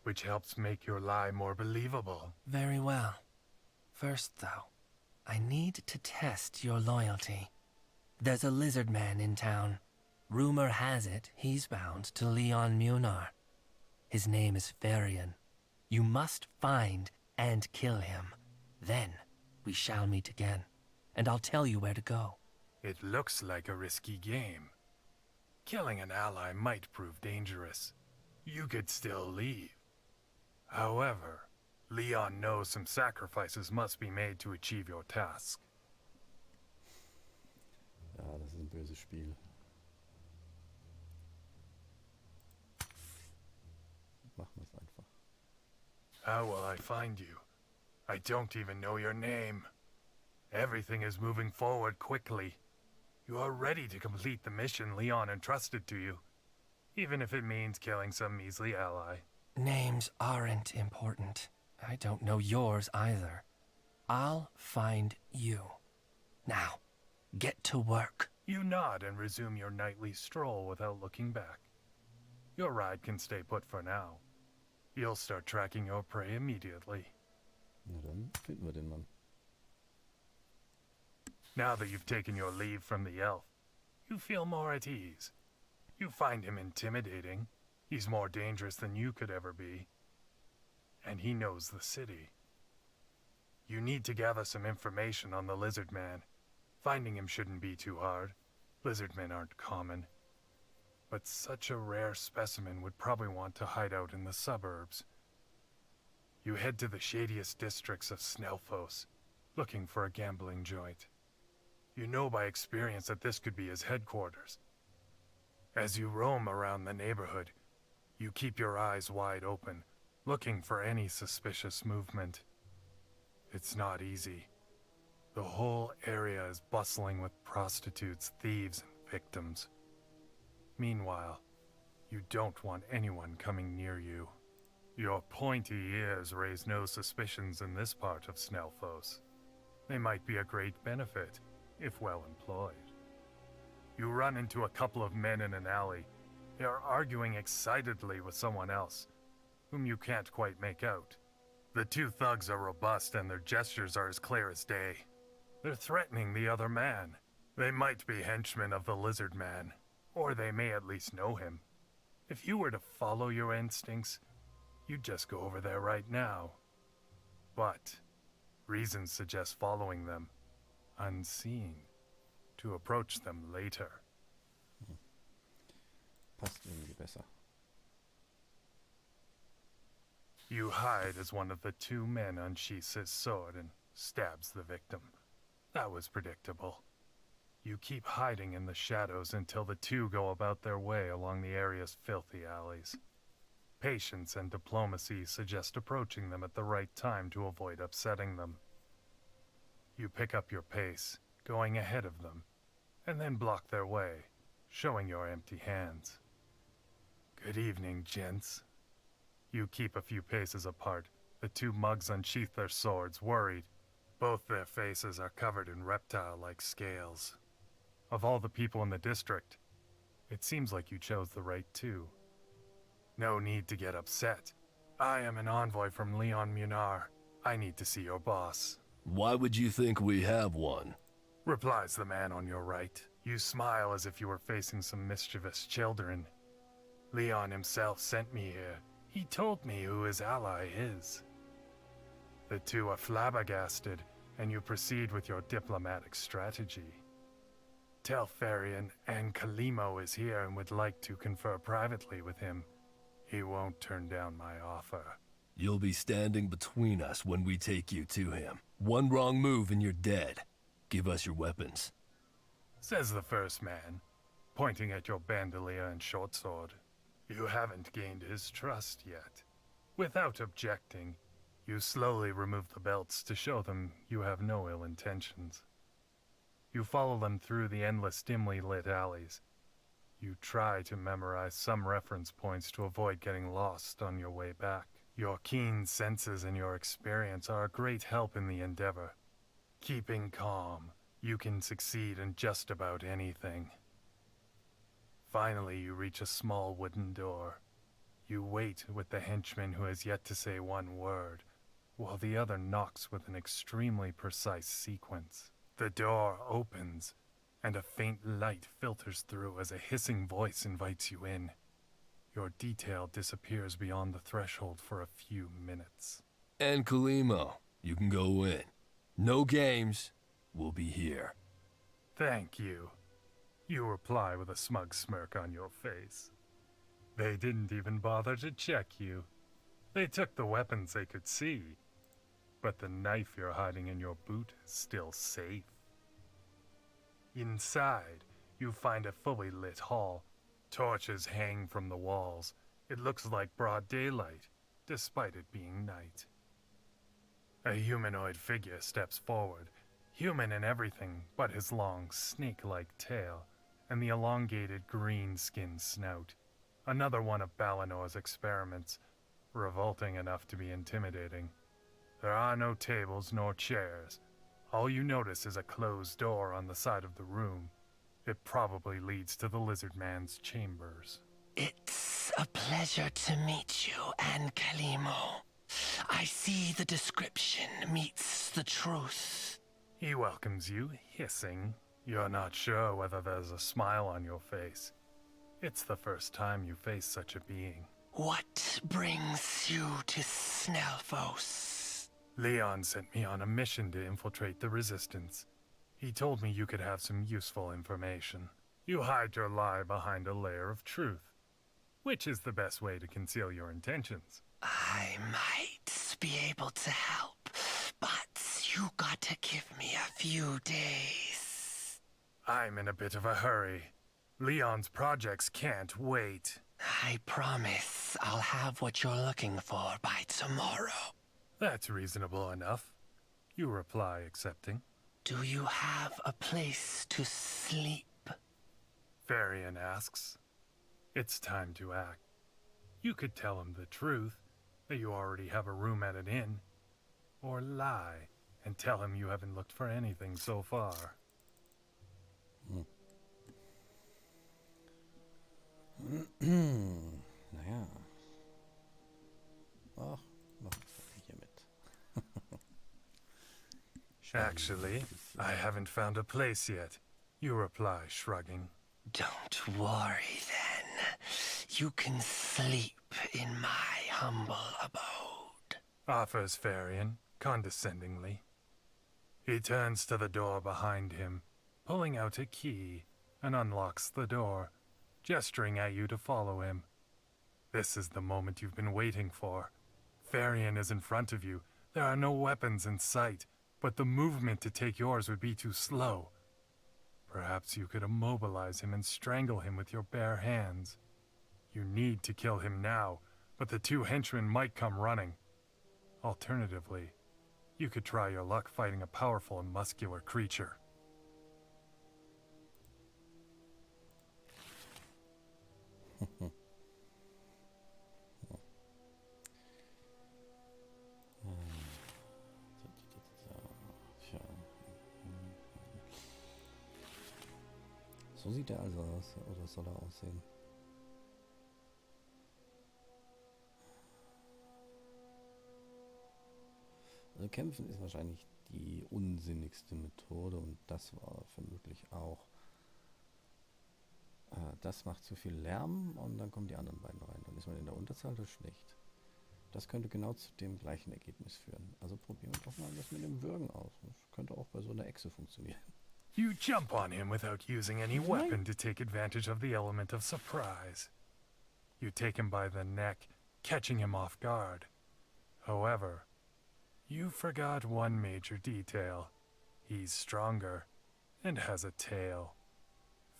Speaker 2: which helps make your lie more believable.
Speaker 6: Very well. First, though, I need to test your loyalty. There's a lizard man in town. Rumor has it he's bound to Leon Munar. His name is Varian. You must find and kill him. Then we shall meet again, and I'll tell you where to go.
Speaker 2: It looks like a risky game. Killing an ally might prove dangerous. You could still leave. However, Leon knows some sacrifices must be made to achieve your task.
Speaker 1: Ja, das ist ein böses Spiel. Machen wir es einfach.
Speaker 2: How will I find you? I don't even know your name. Everything is moving forward quickly. You are ready to complete the mission Leon entrusted to you, even if it means killing some measly ally.
Speaker 6: Names aren't important. I don't know yours either. I'll find you. Now, get to work.
Speaker 2: You nod and resume your nightly stroll without looking back. Your ride can stay put for now. You'll start tracking your prey immediately.
Speaker 1: Na dann finden wir den Mann.
Speaker 2: Now that you've taken your leave from the elf, you feel more at ease. You find him intimidating. He's more dangerous than you could ever be. And he knows the city. You need to gather some information on the lizard man. Finding him shouldn't be too hard. Lizard men aren't common. But such a rare specimen would probably want to hide out in the suburbs. You head to the shadiest districts of Snelfos, looking for a gambling joint. You know by experience that this could be his headquarters. As you roam around the neighborhood, you keep your eyes wide open, looking for any suspicious movement. It's not easy. The whole area is bustling with prostitutes, thieves, and victims. Meanwhile, you don't want anyone coming near you. Your pointy ears raise no suspicions in this part of Snelfos. They might be a great benefit, if well employed. You run into a couple of men in an alley. They are arguing excitedly with someone else, whom you can't quite make out. The two thugs are robust and their gestures are as clear as day. They're threatening the other man. They might be henchmen of the lizard man, or they may at least know him. If you were to follow your instincts, you'd just go over there right now. But reason suggests following them, unseen, to approach them later.
Speaker 1: Passt irgendwie besser.
Speaker 2: You hide as one of the two men unsheaths his sword and stabs the victim. That was predictable. You keep hiding in the shadows until the two go about their way along the area's filthy alleys. Patience and diplomacy suggest approaching them at the right time to avoid upsetting them. You pick up your pace, going ahead of them, and then block their way, showing your empty hands. Good evening, gents. You keep a few paces apart. The two mugs unsheath their swords, worried. Both their faces are covered in reptile-like scales. Of all the people in the district, it seems like you chose the right two. No need to get upset. I am an envoy from Leon Munar. I need to see your boss.
Speaker 3: Why would you think we have one?
Speaker 2: Replies the man on your right. You smile as if you were facing some mischievous children. Leon himself sent me here. He told me who his ally is. The two are flabbergasted, and you proceed with your diplomatic strategy. Tell Farian Ancalimo is here and would like to confer privately with him. He won't turn down my offer.
Speaker 3: You'll be standing between us when we take you to him. One wrong move and you're dead. Give us your weapons.
Speaker 2: Says the first man, pointing at your bandolier and short sword. You haven't gained his trust yet. Without objecting, you slowly remove the belts to show them you have no ill intentions. You follow them through the endless dimly lit alleys. You try to memorize some reference points to avoid getting lost on your way back. Your keen senses and your experience are a great help in the endeavor. Keeping calm, you can succeed in just about anything. Finally, you reach a small wooden door. You wait with the henchman who has yet to say one word, while the other knocks with an extremely precise sequence. The door opens, and a faint light filters through as a hissing voice invites you in. Your detail disappears beyond the threshold for a few minutes.
Speaker 3: Ancalimo, you can go in. No games. We'll be here.
Speaker 2: Thank you. You reply with a smug smirk on your face. They didn't even bother to check you. They took the weapons they could see. But the knife you're hiding in your boot is still safe. Inside, you find a fully lit hall. Torches hang from the walls. It looks like broad daylight, despite it being night. A humanoid figure steps forward, human in everything but his long, snake-like tail and the elongated green-skinned snout. Another one of Balinor's experiments, revolting enough to be intimidating. There are no tables nor chairs. All you notice is a closed door on the side of the room. It probably leads to the lizard man's chambers.
Speaker 6: It's a pleasure to meet you, Ancalimo. I see the description meets the truth.
Speaker 2: He welcomes you, hissing. You're not sure whether there's a smile on your face. It's the first time you face such a being.
Speaker 6: What brings you to Snelfos?
Speaker 2: Leon sent me on a mission to infiltrate the Resistance. He told me you could have some useful information. You hide your lie behind a layer of truth. Which is the best way to conceal your intentions?
Speaker 6: I might be able to help, but you got to give me a few days.
Speaker 2: I'm in a bit of a hurry. Leon's projects can't wait.
Speaker 6: I promise I'll have what you're looking for by tomorrow.
Speaker 2: That's reasonable enough. You reply, accepting.
Speaker 6: Do you have a place to sleep?
Speaker 2: Varian asks. It's time to act. You could tell him the truth, that you already have a room at an inn, or lie and tell him you haven't looked for anything so far.
Speaker 1: Naja. Ach, mach ich hier mit.
Speaker 2: Actually, I haven't found a place yet. You reply, shrugging.
Speaker 6: Don't worry then. You can sleep in my humble abode.
Speaker 2: Offers Varian, condescendingly. He turns to the door behind him, pulling out a key, and unlocks the door, gesturing at you to follow him. This is the moment you've been waiting for. Varian is in front of you. There are no weapons in sight, but the movement to take yours would be too slow. Perhaps you could immobilize him and strangle him with your bare hands. You need to kill him now, but the two henchmen might come running. Alternatively, you could try your luck fighting a powerful and muscular creature.
Speaker 1: So sieht er also aus, oder soll er aussehen? Also kämpfen ist wahrscheinlich die unsinnigste Methode und das war vermutlich auch. Das macht zu viel Lärm und dann kommen die anderen beiden rein. Dann ist man in der Unterzahl, das ist schlecht. Das könnte genau zu dem gleichen Ergebnis führen. Also probieren wir doch mal das mit dem Würgen aus. Das könnte auch bei so einer Echse funktionieren.
Speaker 2: You jump on him without using any weapon to take advantage of the element of surprise. You take him by the neck, catching him off guard. However, you forgot one major detail. He's stronger and has a tail.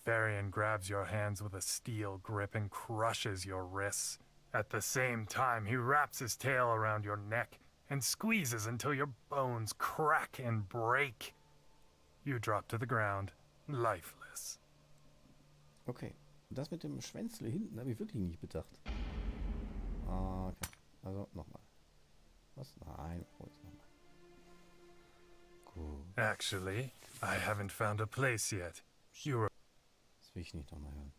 Speaker 2: Varian grabs your hands with a steel grip and crushes your wrists. At the same time, he wraps his tail around your neck and squeezes until your bones crack and break. You drop to the ground, lifeless.
Speaker 1: Okay, das mit dem Schwänzle hinten habe ich wirklich nicht bedacht. Okay, also nochmal. Was? Nein, nochmal. Gut.
Speaker 2: Actually, I haven't found a place yet.
Speaker 1: Das will ich nicht nochmal hören.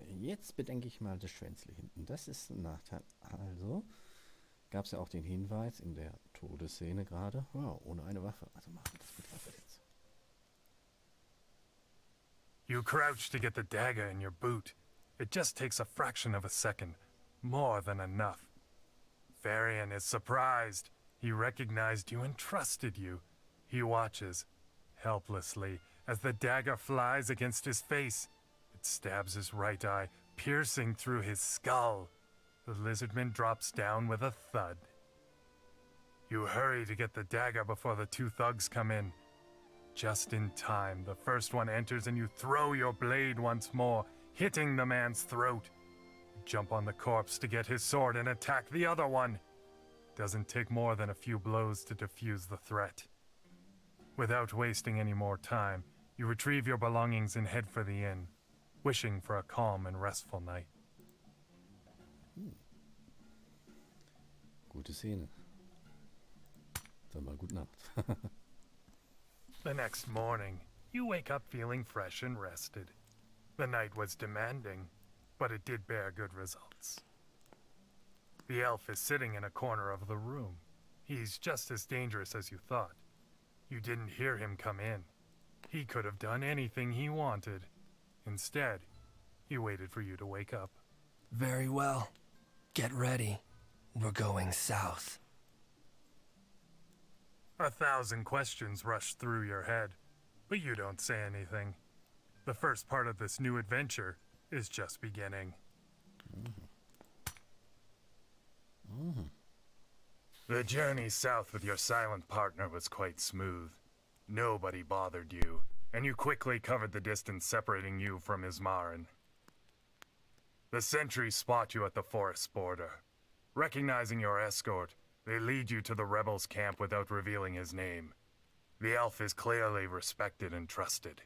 Speaker 1: Jetzt bedenke ich mal das Schwänzle hinten. Das ist ein Nachteil. Also gab es ja auch den Hinweis in der Todesszene gerade. Oh, ohne eine Waffe. Also machen wir das mit Waffe jetzt.
Speaker 2: You crouch to get the dagger in your boot. It just takes a fraction of a second. More than enough. Varian is surprised. He recognized you and trusted you. He watches, helplessly, as the dagger flies against his face. It stabs his right eye, piercing through his skull. The lizardman drops down with a thud. You hurry to get the dagger before the two thugs come in. Just in time, the first one enters and you throw your blade once more, hitting the man's throat. You jump on the corpse to get his sword and attack the other one. Doesn't take more than a few blows to defuse the threat. Without wasting any more time, you retrieve your belongings and head for the inn, wishing for a calm and restful night.
Speaker 1: Gute Szene. Dann mal gute Nacht.
Speaker 2: The next morning, you wake up feeling fresh and rested. The night was demanding, but it did bear good results. The elf is sitting in a corner of the room. He's just as dangerous as you thought. You didn't hear him come in. He could have done anything he wanted. Instead, he waited for you to wake up.
Speaker 6: Very well. Get ready. We're going south.
Speaker 2: 1,000 questions rush through your head, but you don't say anything. The first part of this new adventure is just beginning. The journey south with your silent partner was quite smooth. Nobody bothered you, and you quickly covered the distance separating you from Ismarin. The sentries spot you at the forest border. Recognizing your escort, they lead you to the rebels' camp without revealing his name. The elf is clearly respected and trusted.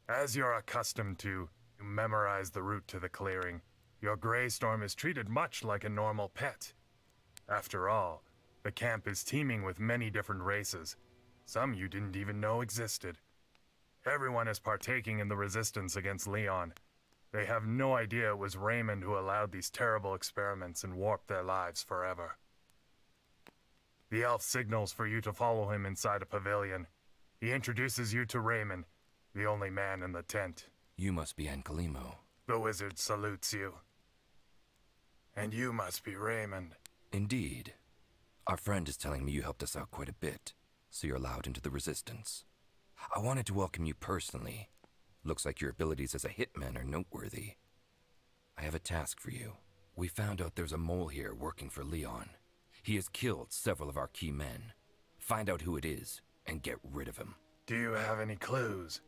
Speaker 2: As you're accustomed to, you memorize the route to the clearing. Your Greystorm is treated much like a normal pet. After all, the camp is teeming with many different races. Some you didn't even know existed. Everyone is partaking in the resistance against Leon. They have no idea it was Raymond who allowed these terrible experiments and warped their lives forever. The elf signals for you to follow him inside a pavilion. He introduces you to Raymond, the only man in the tent.
Speaker 7: You must be Ancalimo.
Speaker 2: The wizard salutes you. And you must be Raymond.
Speaker 7: Indeed. Our friend is telling me you helped us out quite a bit, so you're allowed into the Resistance. I wanted to welcome you personally. Looks like your abilities as a hitman are noteworthy. I have a task for you. We found out there's a mole here working for Leon. He has killed several of our key men. Find out who it is, and get rid of him.
Speaker 2: Do you have any clues?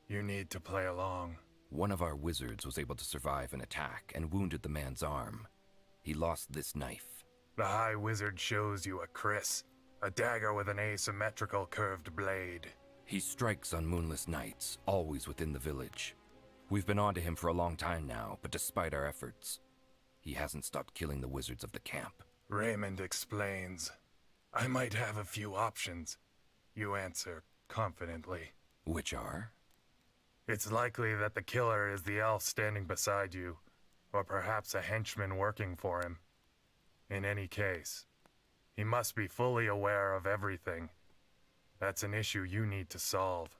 Speaker 2: You need to play along.
Speaker 7: One of our wizards was able to survive an attack and wounded the man's arm. He lost this knife.
Speaker 2: The High Wizard shows you a kriss, a dagger with an asymmetrical curved blade.
Speaker 7: He strikes on moonless nights, always within the village. We've been on to him for a long time now, but despite our efforts, he hasn't stopped killing the wizards of the camp.
Speaker 2: Raymond explains. I might have a few options, you answer confidently.
Speaker 7: Which are?
Speaker 2: It's likely that the killer is the elf standing beside you, or perhaps a henchman working for him. In any case, he must be fully aware of everything. That's an issue you need to solve.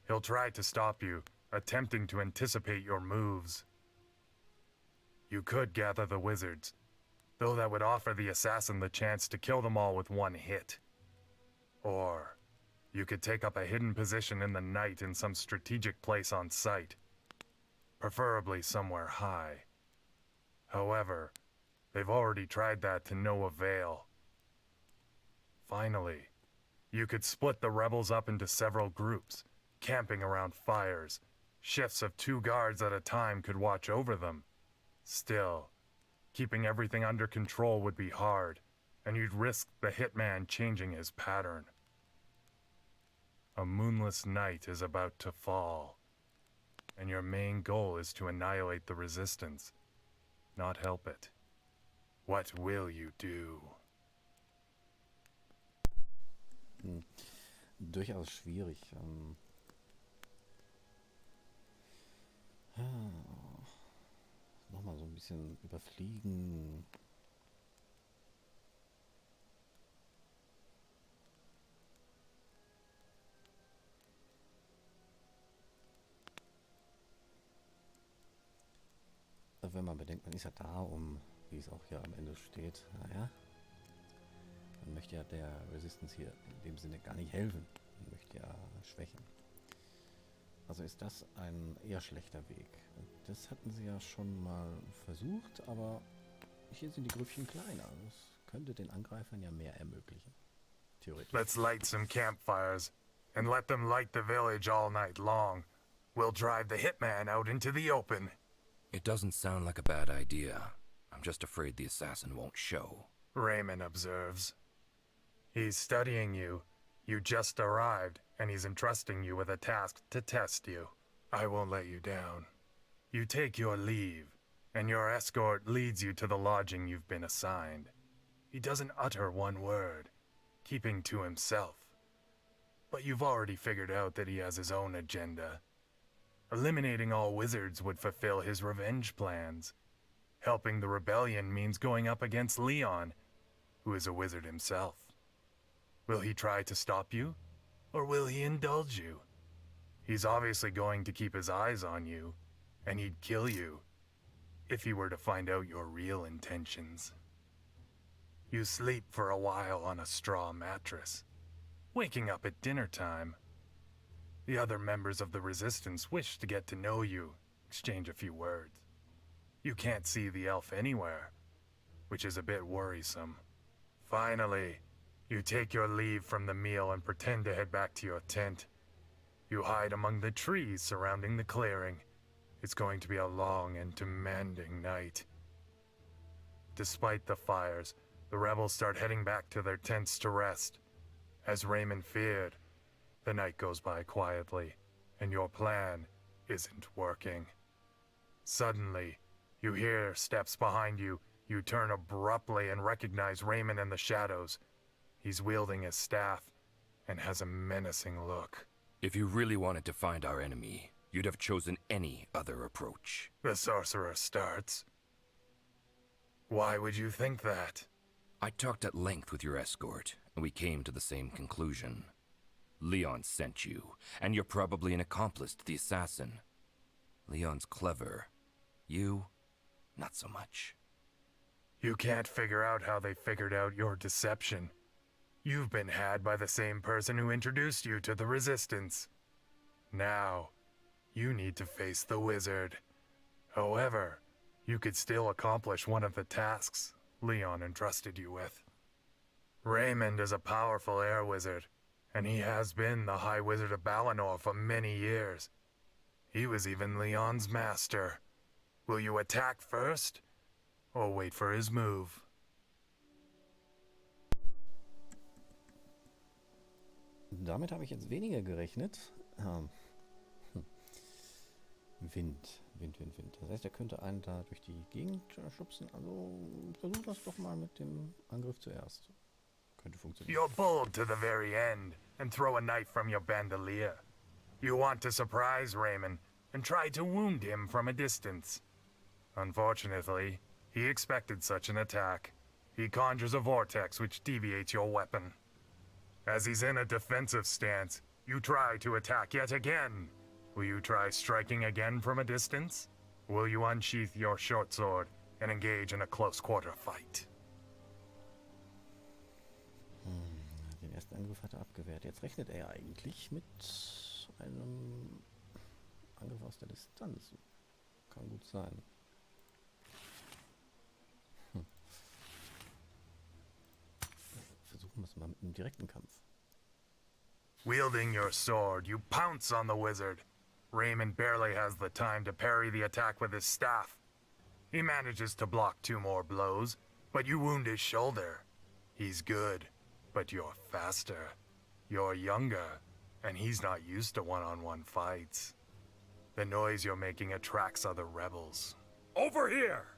Speaker 2: He'll try to stop you, attempting to anticipate your moves. You could gather the wizards, though that would offer the assassin the chance to kill them all with one hit. Or you could take up a hidden position in the night in some strategic place on site, preferably somewhere high. However, they've already tried that to no avail. Finally, you could split the rebels up into several groups, camping around fires. Shifts of 2 guards at a time could watch over them. Still, keeping everything under control would be hard, and you'd risk the hitman changing his pattern. A moonless night is about to fall, and your main goal is to annihilate the resistance, not help it. What will you do?
Speaker 1: Durchaus schwierig. bisschen überfliegen. Wenn man bedenkt, man ist ja da, wie es auch hier am Ende steht, naja, man möchte ja der Resistance hier in dem Sinne gar nicht helfen. Man möchte ja schwächen. Also ist das ein eher schlechter Weg. Das hatten sie ja schon mal versucht, aber hier sind die Grüppchen kleiner. Das könnte den Angreifern ja mehr ermöglichen. Theoretisch.
Speaker 2: Let's light some campfires and let them light the village all night long. We'll drive the hitman out into the open.
Speaker 7: It doesn't sound like a bad idea. I'm just afraid the assassin won't show.
Speaker 2: Raymond observes. He's studying you. You just arrived, and he's entrusting you with a task to test you. I won't let you down. You take your leave, and your escort leads you to the lodging you've been assigned. He doesn't utter one word, keeping to himself. But you've already figured out that he has his own agenda. Eliminating all wizards would fulfill his revenge plans. Helping the rebellion means going up against Leon, who is a wizard himself. Will he try to stop you, or will he indulge you? He's obviously going to keep his eyes on you, and he'd kill you if he were to find out your real intentions. You sleep for a while on a straw mattress, waking up at dinner time. The other members of the Resistance wish to get to know you, exchange a few words. You can't see the elf anywhere, which is a bit worrisome. Finally, you take your leave from the meal and pretend to head back to your tent. You hide among the trees surrounding the clearing. It's going to be a long and demanding night. Despite the fires, the rebels start heading back to their tents to rest. As Raymond feared, the night goes by quietly, and your plan isn't working. Suddenly, you hear steps behind you. You turn abruptly and recognize Raymond in the shadows. He's wielding his staff and has a menacing look.
Speaker 7: If you really wanted to find our enemy, you'd have chosen any other approach.
Speaker 2: The sorcerer starts. Why would you think that?
Speaker 7: I talked at length with your escort, and we came to the same conclusion. Leon sent you, and you're probably an accomplice to the assassin. Leon's clever. You, not so much.
Speaker 2: You can't figure out how they figured out your deception. You've been had by the same person who introduced you to the Resistance. Now, you need to face the wizard. However, you could still accomplish one of the tasks Leon entrusted you with. Raymond is a powerful air wizard, and he has been the High Wizard of Balinor for many years. He was even Leon's master. Will you attack first, or wait for his move?
Speaker 1: Damit habe ich jetzt weniger gerechnet. Wind. Das heißt, er könnte einen da durch die Gegend schubsen. Also versuch das doch mal mit dem Angriff zuerst. Könnte funktionieren.
Speaker 2: You're bold to the very end and throw a knife from your bandolier. You want to surprise Raymond and try to wound him from a distance. Unfortunately, he expected such an attack. He conjures a vortex which deviates your weapon. As he's in a defensive stance, you try to attack yet again. Will you try striking again from a distance? Will you unsheath your short sword and engage in a close-quarter fight?
Speaker 1: Den ersten Angriff hat er abgewehrt. Jetzt rechnet er eigentlich mit einem Angriff aus der Distanz. Kann gut sein. Versuchen wir es mal mit einem direkten Kampf.
Speaker 2: Wielding your sword, you pounce on the wizard. Raymond barely has the time to parry the attack with his staff. He manages to block 2 more blows, but you wound his shoulder. He's good, but you're faster. You're younger, and he's not used to one-on-one fights. The noise you're making attracts other rebels.
Speaker 5: Over here!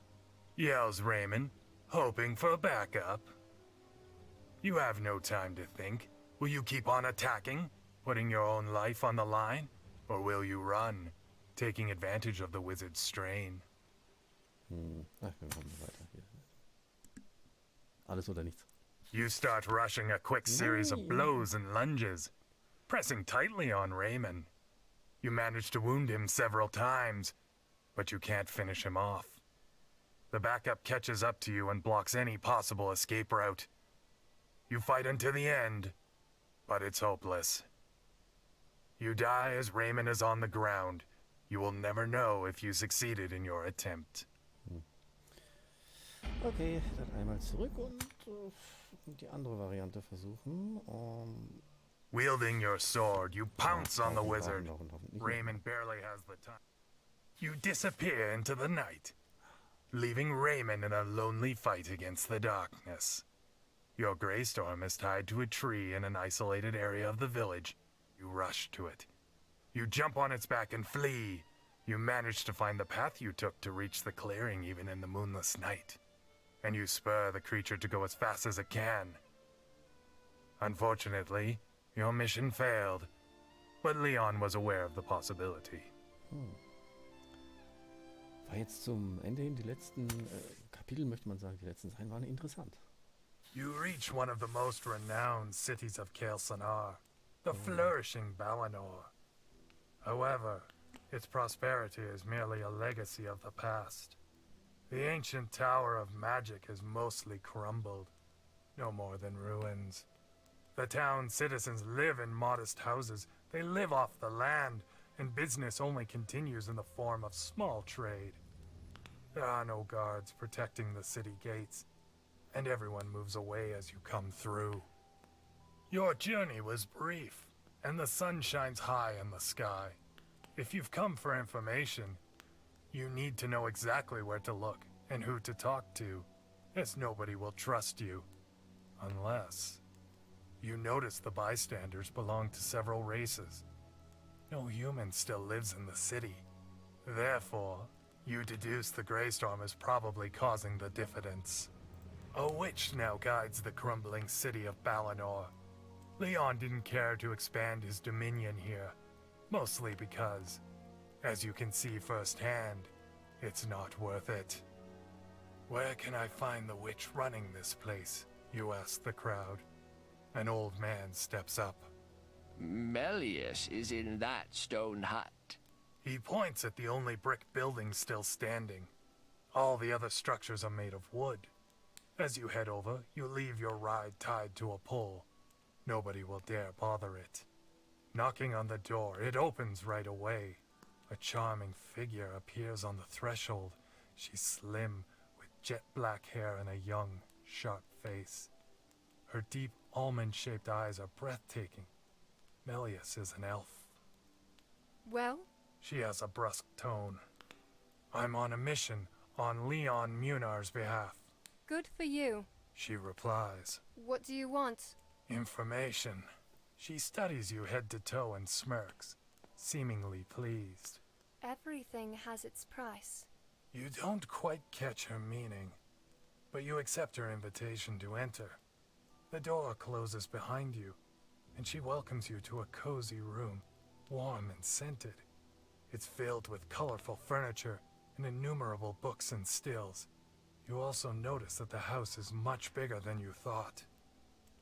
Speaker 2: Yells Raymond, hoping for backup. You have no time to think. Will you keep on attacking, putting your own life on the line? Or will you run, taking advantage of the wizard's strain?
Speaker 1: Ach, wir kommen weiter hier. Alles oder nichts.
Speaker 2: You start rushing a quick series of blows and lunges, pressing tightly on Raymond. You manage to wound him several times, but you can't finish him off. The backup catches up to you and blocks any possible escape route. You fight until the end, but it's hopeless. You die as Raymond is on the ground. You will never know if you succeeded in your attempt.
Speaker 1: Okay, dann einmal zurück und die andere Variante versuchen.
Speaker 2: Wielding your sword, you pounce on the wizard.
Speaker 1: Nicht.
Speaker 2: Raymond barely has the time. You disappear into the night, leaving Raymond in a lonely fight against the darkness. Your Greystorm is tied to a tree in an isolated area of the village. You rush to it. You jump on its back and flee. You manage to find the path you took to reach the clearing even in the moonless night. And you spur the creature to go as fast as it can. Unfortunately, your mission failed, but Leon was aware of the possibility.
Speaker 1: War jetzt zum Ende hin die letzten Kapitel, möchte man sagen, die letzten Seiten waren interessant.
Speaker 2: You reach one of the most renowned cities of Kelsanar, the flourishing Balinor. However, its prosperity is merely a legacy of the past. The ancient tower of magic has mostly crumbled, no more than ruins. The town's citizens live in modest houses, they live off the land, and business only continues in the form of small trade. There are no guards protecting the city gates, and everyone moves away as you come through. Your journey was brief, and the sun shines high in the sky. If you've come for information, you need to know exactly where to look and who to talk to, as nobody will trust you, unless you notice the bystanders belong to several races. No human still lives in the city. Therefore, you deduce the Greystorm is probably causing the diffidence. A witch now guides the crumbling city of Balinor. Leon didn't care to expand his dominion here, mostly because, as you can see firsthand, it's not worth it. Where can I find the witch running this place? You ask the crowd. An old man steps up.
Speaker 8: Melius is in that stone hut.
Speaker 2: He points at the only brick building still standing. All the other structures are made of wood. As you head over, you leave your ride tied to a pole. Nobody will dare bother it. Knocking on the door, it opens right away. A charming figure appears on the threshold. She's slim, with jet black hair and a young, sharp face. Her deep, almond-shaped eyes are breathtaking. Melius is an elf.
Speaker 9: Well?
Speaker 2: She has a brusque tone. I'm on a mission on Leon Munar's behalf.
Speaker 9: Good for you.
Speaker 2: She replies.
Speaker 9: What do you want?
Speaker 2: Information. She studies you head to toe and smirks, seemingly pleased.
Speaker 9: Everything has its price.
Speaker 2: You don't quite catch her meaning, but you accept her invitation to enter. The door closes behind you, and she welcomes you to a cozy room, warm and scented. It's filled with colorful furniture and innumerable books and stills. You also notice that the house is much bigger than you thought.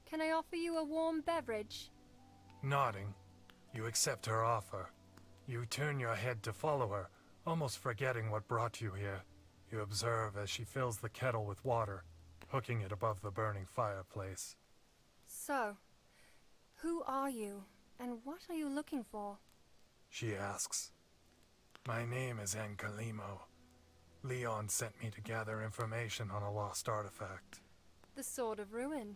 Speaker 9: Can I offer you a warm beverage?
Speaker 2: Nodding, you accept her offer. You turn your head to follow her, almost forgetting what brought you here. You observe as she fills the kettle with water, hooking it above the burning fireplace.
Speaker 9: So, who are you, and what are you looking for?
Speaker 2: She asks. My name is Ancalimo. Leon sent me to gather information on a lost artifact.
Speaker 9: The Sword of Ruin.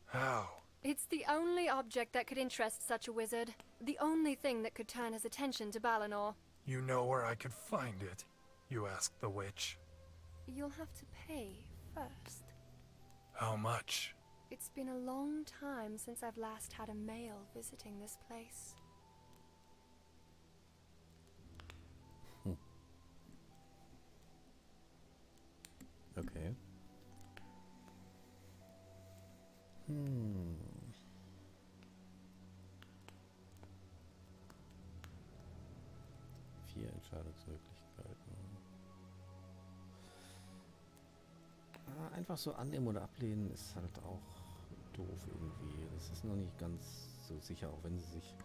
Speaker 2: How?
Speaker 9: It's the only object that could interest such a wizard. The only thing that could turn his attention to Balinor.
Speaker 2: You know where I could find it? You ask the witch.
Speaker 9: You'll have to pay first.
Speaker 2: How much?
Speaker 9: It's been a long time since I've last had a male visiting this place.
Speaker 1: Okay. 4 Entscheidungsmöglichkeiten. einfach so annehmen oder ablehnen ist halt auch doof irgendwie. Das ist noch nicht ganz so sicher, auch wenn sie sich,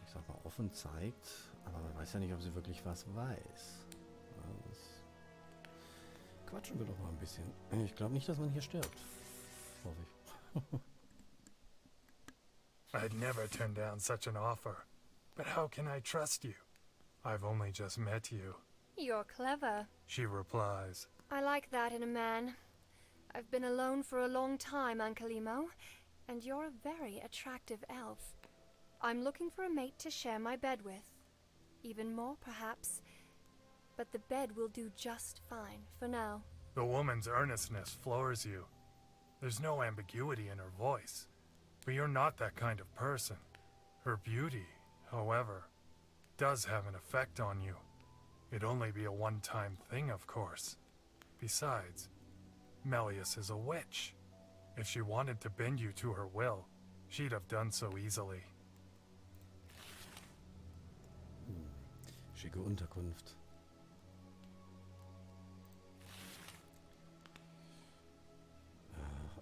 Speaker 1: ich sag mal, offen zeigt. Aber man weiß ja nicht, ob sie wirklich was weiß. Ja, das quatschen wir doch mal ein bisschen. Ich glaube nicht, dass man hier stirbt. Hoffe ich.
Speaker 2: I'd never turn down such an offer. But how can I trust you? I've only just met you,
Speaker 9: You're clever.
Speaker 2: she replies.
Speaker 9: I like that in a man. I've been alone for a long time, Ancalimo, and you're a very attractive elf. I'm looking for a mate to share my bed with. Even more, perhaps. But the bed will do just fine for now.
Speaker 2: The woman's earnestness floors you. There's no ambiguity in her voice. But you're not that kind of person. Her beauty, however, does have an effect on you. It'd only be a one-time thing, of course. Besides, Melius is a witch. If she wanted to bend you to her will, she'd have done so easily.
Speaker 1: Schicke Unterkunft.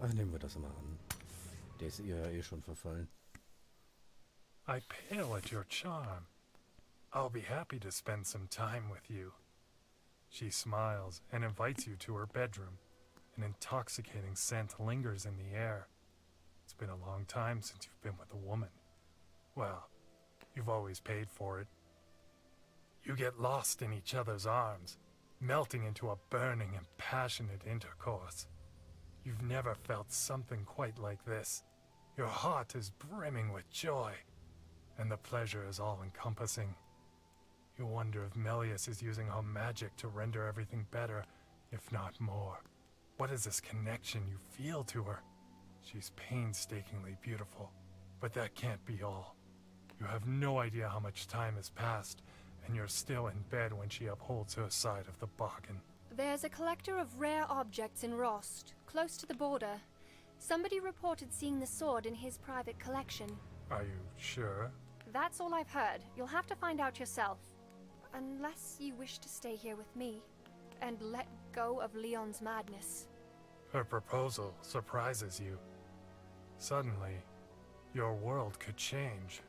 Speaker 1: Ach, nehmen wir das mal an. Der ist ihr ja eh schon verfallen.
Speaker 2: I pale at your charm. I'll be happy to spend some time with you. She smiles and invites you to her bedroom. An intoxicating scent lingers in the air. It's been a long time since you've been with a woman. Well, you've always paid for it. You get lost in each other's arms, melting into a burning and passionate intercourse. You've never felt something quite like this. Your heart is brimming with joy, and the pleasure is all-encompassing. You wonder if Melius is using her magic to render everything better, if not more. What is this connection you feel to her? She's painstakingly beautiful, but that can't be all. You have no idea how much time has passed, and you're still in bed when she upholds her side of the bargain.
Speaker 9: There's a collector of rare objects in Rost, close to the border. Somebody reported seeing the sword in his private collection.
Speaker 2: Are you sure?
Speaker 9: That's all I've heard. You'll have to find out yourself. Unless you wish to stay here with me and let go of Leon's madness.
Speaker 2: Her proposal surprises you. Suddenly, your world could change.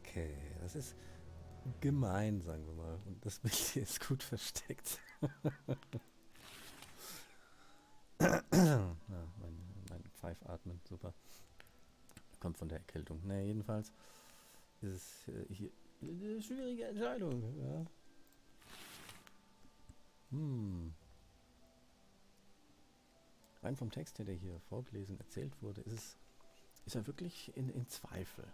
Speaker 1: Okay, das ist gemein, sagen wir mal. Und das Bild hier ist gut versteckt. Ja, mein Pfeifatmen, super. Kommt von der Erkältung. Ne, jedenfalls ist es hier eine schwierige Entscheidung. Ja. Rein vom Text her, der hier vorgelesen, erzählt wurde, ist er wirklich in Zweifel.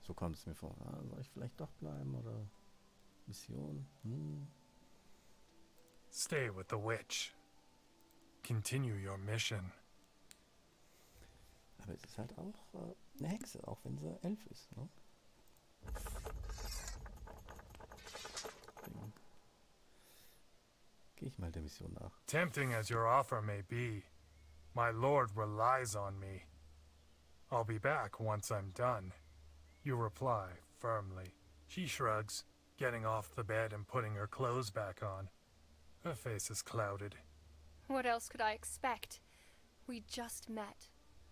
Speaker 1: So kommt es mir vor. Ja, soll ich vielleicht doch bleiben oder Mission?
Speaker 2: Stay with the witch. Continue your mission.
Speaker 1: Aber es ist halt auch eine Hexe, auch wenn sie 11 ist. Ne? Deswegen gehe ich mal der Mission nach.
Speaker 2: Tempting as your offer may be, my lord relies on me. I'll be back once I'm done. You reply firmly. She shrugs, getting off the bed and putting her clothes back on. Her face is clouded.
Speaker 9: What else could I expect? We just met,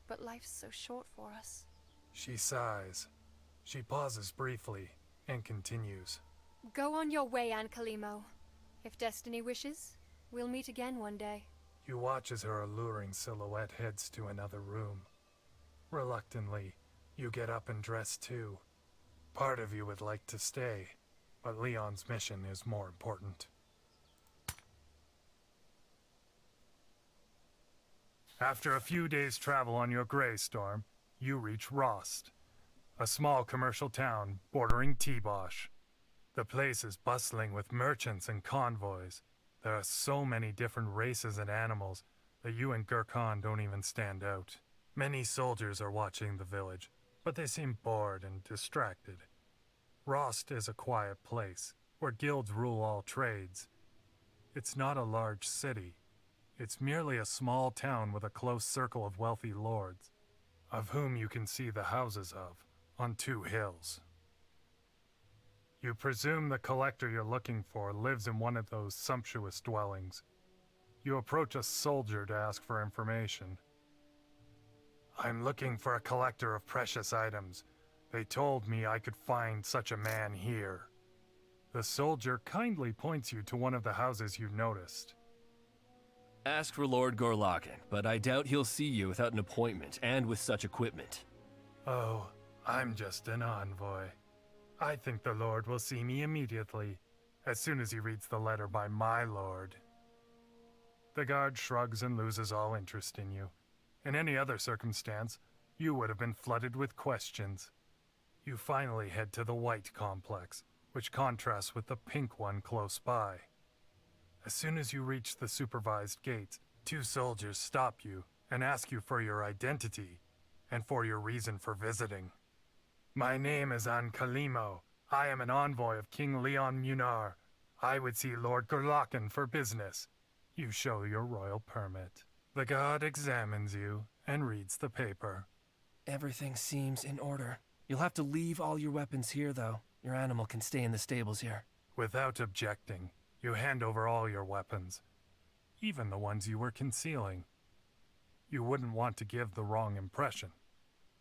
Speaker 9: but life's so short for us.
Speaker 2: She sighs. She pauses briefly and continues.
Speaker 9: Go on your way, Ancalimo. If destiny wishes, we'll meet again one day.
Speaker 2: You watch as her alluring silhouette heads to another room. Reluctantly, you get up and dress too. Part of you would like to stay, but Leon's mission is more important. After a few days' travel on your Greystorm, you reach Rost, a small commercial town bordering T-Bosch. The place is bustling with merchants and convoys. There are so many different races and animals that you and Gurkhan don't even stand out. Many soldiers are watching the village, but they seem bored and distracted. Rost is a quiet place, where guilds rule all trades. It's not a large city. It's merely a small town with a close circle of wealthy lords, of whom you can see the houses of, on 2 hills. You presume the collector you're looking for lives in one of those sumptuous dwellings. You approach a soldier to ask for information. I'm looking for a collector of precious items. They told me I could find such a man here. The soldier kindly points you to one of the houses you've noticed.
Speaker 3: Ask for Lord Gorlakin, but I doubt he'll see you without an appointment and with such equipment.
Speaker 2: Oh, I'm just an envoy. I think the Lord will see me immediately, as soon as he reads the letter by my lord. The guard shrugs and loses all interest in you. In any other circumstance, you would have been flooded with questions. You finally head to the white complex, which contrasts with the pink one close by. As soon as you reach the supervised gates, 2 soldiers stop you and ask you for your identity and for your reason for visiting. My name is Ancalimo. I am an envoy of King Leon Munar. I would see Lord Gorlakin for business. You show your royal permit. The guard examines you and reads the paper.
Speaker 6: Everything seems in order. You'll have to leave all your weapons here, though. Your animal can stay in the stables here.
Speaker 2: Without objecting, you hand over all your weapons, even the ones you were concealing. You wouldn't want to give the wrong impression.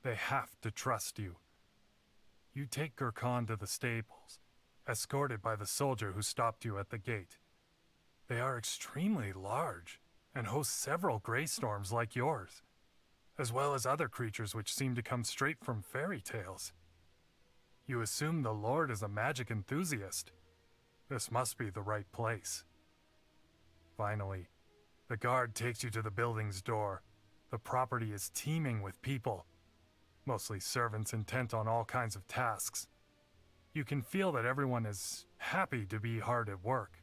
Speaker 2: They have to trust you. You take Gurkhan to the stables, escorted by the soldier who stopped you at the gate. They are extremely large and host several gray storms like yours, as well as other creatures which seem to come straight from fairy tales. You assume the Lord is a magic enthusiast. This must be the right place. Finally, the guard takes you to the building's door. The property is teeming with people, mostly servants intent on all kinds of tasks. You can feel that everyone is happy to be hard at work.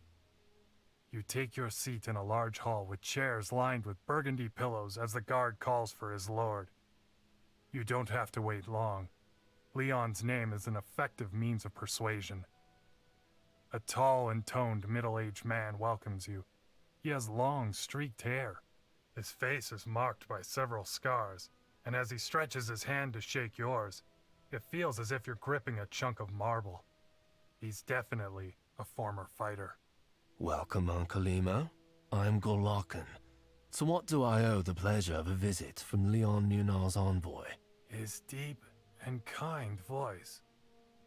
Speaker 2: You take your seat in a large hall with chairs lined with burgundy pillows as the guard calls for his lord. You don't have to wait long. Leon's name is an effective means of persuasion. A tall and toned middle-aged man welcomes you. He has long, streaked hair. His face is marked by several scars, and as he stretches his hand to shake yours, it feels as if you're gripping a chunk of marble. He's definitely a former fighter.
Speaker 6: Welcome, Ancalimo. I'm Gorlakin. So what do I owe the pleasure of a visit from Leon Munar's envoy?
Speaker 2: His deep and kind voice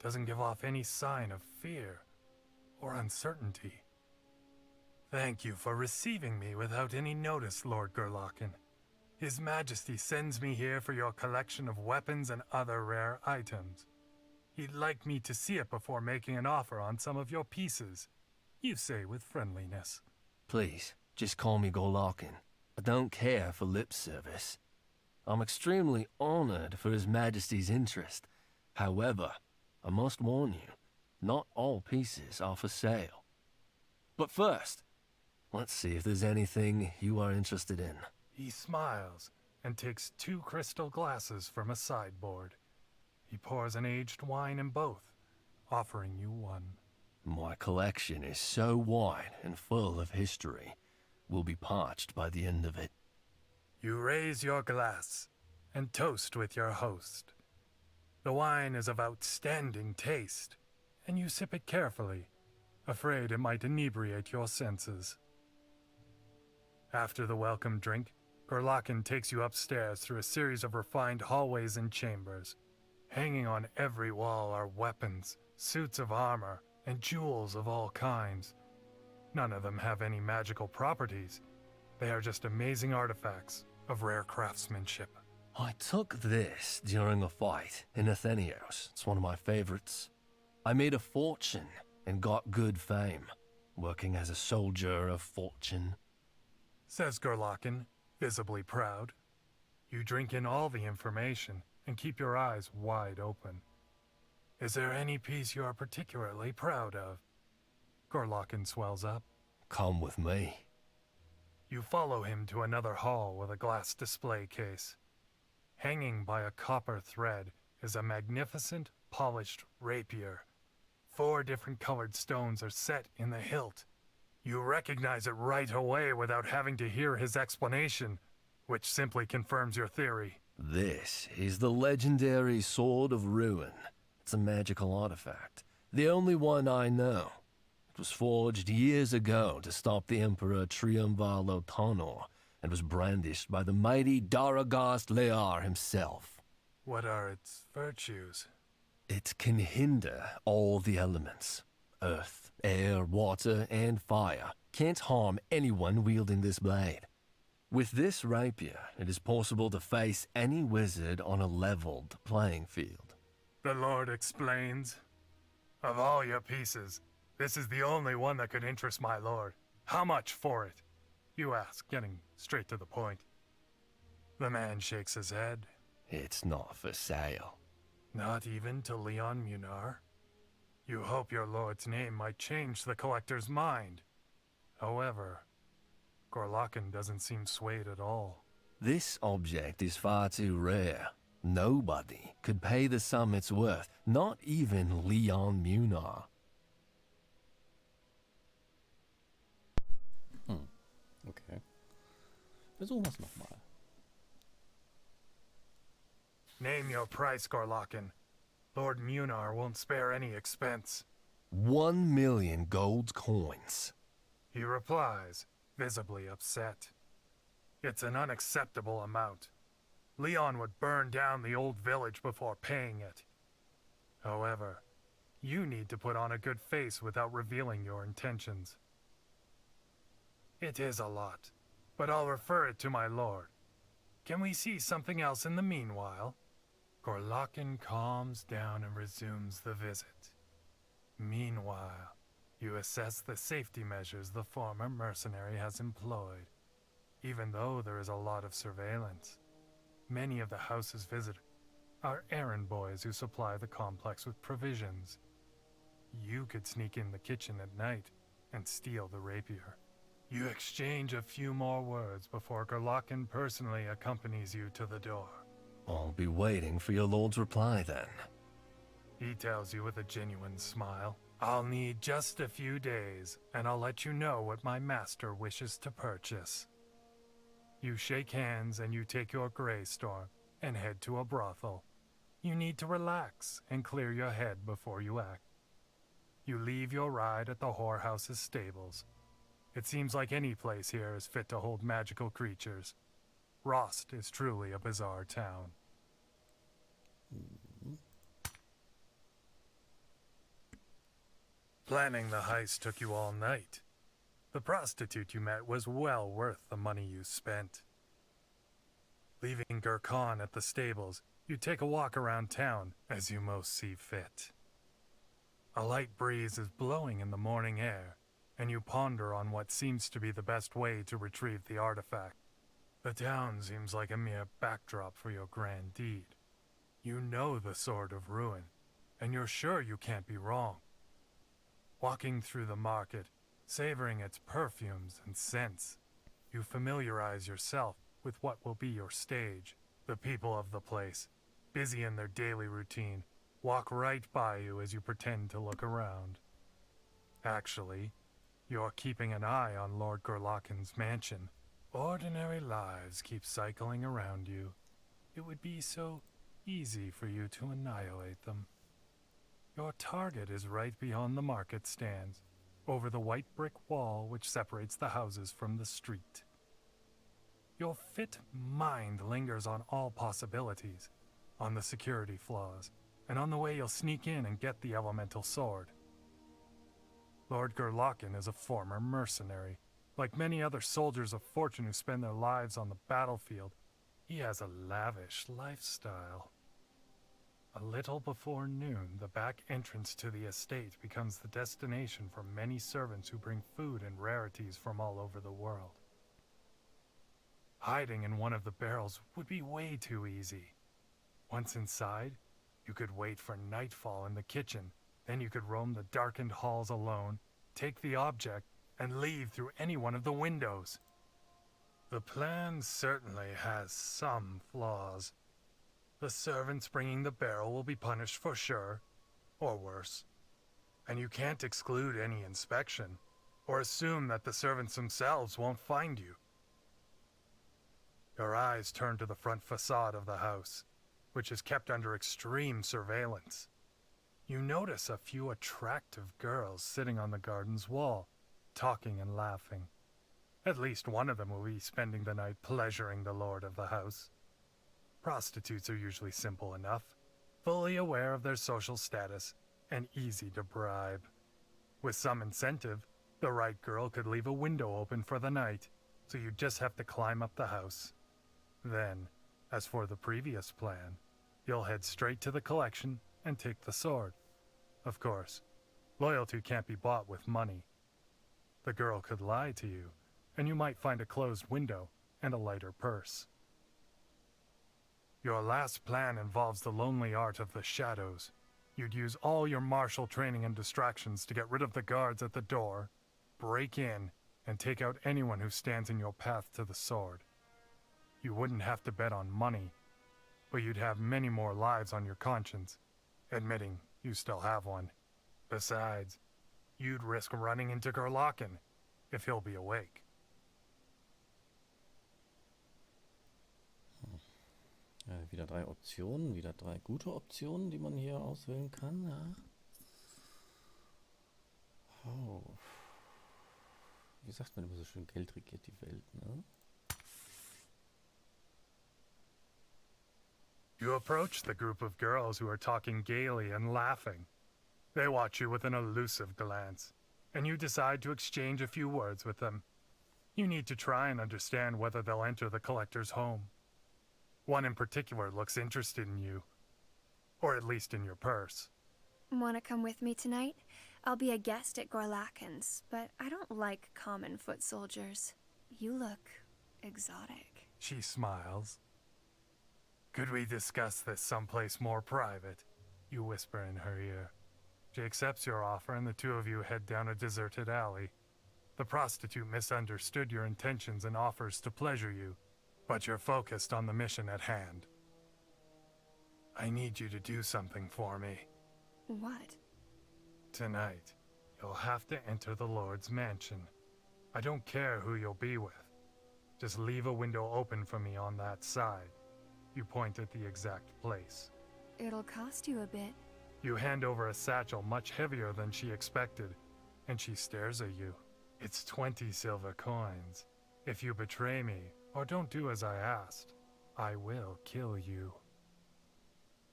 Speaker 2: doesn't give off any sign of fear or uncertainty. Thank you for receiving me without any notice, Lord Gorlakin. His Majesty sends me here for your collection of weapons and other rare items. He'd like me to see it before making an offer on some of your pieces. You say with friendliness.
Speaker 6: Please, just call me Gorlakin. I don't care for lip service. I'm extremely honored for His Majesty's interest. However, I must warn you, not all pieces are for sale. But first, let's see if there's anything you are interested in.
Speaker 2: He smiles and takes 2 crystal glasses from a sideboard. He pours an aged wine in both, offering you one.
Speaker 6: My collection is so wide and full of history, we'll be parched by the end of it.
Speaker 2: You raise your glass and toast with your host. The wine is of outstanding taste, and you sip it carefully, afraid it might inebriate your senses. After the welcome drink, Gorlakin takes you upstairs through a series of refined hallways and chambers. Hanging on every wall are weapons, suits of armor, and jewels of all kinds. None of them have any magical properties. They are just amazing artifacts of rare craftsmanship.
Speaker 6: I took this during a fight in Athenios. It's one of my favorites. I made a fortune and got good fame, working as a soldier of fortune.
Speaker 2: Says Gorlakin, visibly proud. You drink in all the information and keep your eyes wide open. Is there any piece you are particularly proud of? Gorlakin swells up.
Speaker 6: Come with me.
Speaker 2: You follow him to another hall with a glass display case. Hanging by a copper thread is a magnificent, polished rapier. 4 different colored stones are set in the hilt. You recognize it right away without having to hear his explanation, which simply confirms your theory.
Speaker 6: This is the legendary Sword of Ruin. It's a magical artifact, The only one I know. It was forged years ago to stop the Emperor Triumvalo Tonor, and was brandished by the mighty Daragast Lear himself.
Speaker 2: What are its virtues?
Speaker 6: It can hinder all the elements. Earth, air, water, and fire can't harm anyone wielding this blade. With this rapier, it is possible to face any wizard on a leveled playing field.
Speaker 2: The Lord explains. Of all your pieces, this is the only one that could interest my lord. How much for it? You ask, getting straight to the point. The man shakes his head.
Speaker 6: It's not for sale.
Speaker 2: Not even to Leon Munar? You hope your lord's name might change the collector's mind. However, Gorlakin doesn't seem swayed at all.
Speaker 6: This object is far too rare. Nobody could pay the sum it's worth, not even Leon Munar.
Speaker 1: Okay. Versuchen wir es nochmal.
Speaker 2: Name your price, Gorlakin. Lord Munar won't spare any expense.
Speaker 6: 1 million gold coins.
Speaker 2: He replies, visibly upset. It's an unacceptable amount. Leon would burn down the old village before paying it. However, you need to put on a good face without revealing your intentions. It is a lot, but I'll refer it to my lord. Can we see something else in the meanwhile? Gorlakin calms down and resumes the visit. Meanwhile, you assess the safety measures the former mercenary has employed. Even though there is a lot of surveillance, many of the house's visitors are errand boys who supply the complex with provisions. You could sneak in the kitchen at night and steal the rapier. You exchange a few more words before Gorlakin personally accompanies you to the door.
Speaker 6: I'll be waiting for your lord's reply then.
Speaker 2: He tells you with a genuine smile, I'll need just a few days, and I'll let you know what my master wishes to purchase. You shake hands and you take your gray storm and head to a brothel. You need to relax and clear your head before you act. You leave your ride at the whorehouse's stables. It seems like any place here is fit to hold magical creatures. Rost is truly a bizarre town. Planning the heist took you all night. The prostitute you met was well worth the money you spent. Leaving Gurkhan at the stables, you take a walk around town as you most see fit. A light breeze is blowing in the morning air, and you ponder on what seems to be the best way to retrieve the artifact. The town seems like a mere backdrop for your grand deed. You know the Sword of Ruin, and you're sure you can't be wrong. Walking through the market, savoring its perfumes and scents, you familiarize yourself with what will be your stage. The people of the place, busy in their daily routine, walk right by you as you pretend to look around. Actually, you're keeping an eye on Lord Gorlakin's mansion. Ordinary lives keep cycling around you. It would be so easy for you to annihilate them. Your target is right beyond the market stands, over the white brick wall which separates the houses from the street. Your fit mind lingers on all possibilities, on the security flaws, and on the way you'll sneak in and get the elemental sword. Lord Gorlakin is a former mercenary. Like many other soldiers of fortune who spend their lives on the battlefield, he has a lavish lifestyle. A little before noon, the back entrance to the estate becomes the destination for many servants who bring food and rarities from all over the world. Hiding in one of the barrels would be way too easy. Once inside, you could wait for nightfall in the kitchen, then you could roam the darkened halls alone, take the object, and leave through any one of the windows. The plan certainly has some flaws. The servants bringing the barrel will be punished for sure, or worse. And you can't exclude any inspection, or assume that the servants themselves won't find you. Your eyes turn to the front facade of the house, which is kept under extreme surveillance. You notice a few attractive girls sitting on the garden's wall, talking and laughing. At least one of them will be spending the night pleasuring the lord of the house. Prostitutes are usually simple enough, fully aware of their social status, and easy to bribe. With some incentive, the right girl could leave a window open for the night, so you just have to climb up the house. Then, as for the previous plan, you'll head straight to the collection and take the sword. Of course, loyalty can't be bought with money. The girl could lie to you, and you might find a closed window and a lighter purse. Your last plan involves the lonely art of the shadows. You'd use all your martial training and distractions to get rid of the guards at the door, break in, and take out anyone who stands in your path to the sword. You wouldn't have to bet on money, but you'd have many more lives on your conscience, admitting you still have one. Besides, you'd risk running into Gerlachen if he'll be awake.
Speaker 1: Ja, wieder 3 Optionen, wieder 3 gute Optionen, die man hier auswählen kann. Ja. Oh. Wie sagt man immer so schön, Geld regiert die Welt, ne?
Speaker 2: You approach the group of girls who are talking gaily and laughing. They watch you with an elusive glance, and you decide to exchange a few words with them. You need to try and understand whether they'll enter the collector's home. One in particular looks interested in you, or at least in your purse.
Speaker 4: Want to come with me tonight? I'll be a guest at Gorlachen's, but I don't like common foot soldiers. You look exotic.
Speaker 2: She smiles. Could we discuss this someplace more private? You whisper in her ear. She accepts your offer and the two of you head down a deserted alley. The prostitute misunderstood your intentions and offers to pleasure you, but you're focused on the mission at hand. I need you to do something for me.
Speaker 4: What?
Speaker 2: Tonight, you'll have to enter the Lord's mansion. I don't care who you'll be with. Just leave a window open for me on that side. You point at the exact place.
Speaker 4: It'll cost you a bit.
Speaker 2: You hand over a satchel much heavier than she expected, and she stares at you. It's 20 silver coins. If you betray me, or don't do as I asked, I will kill you.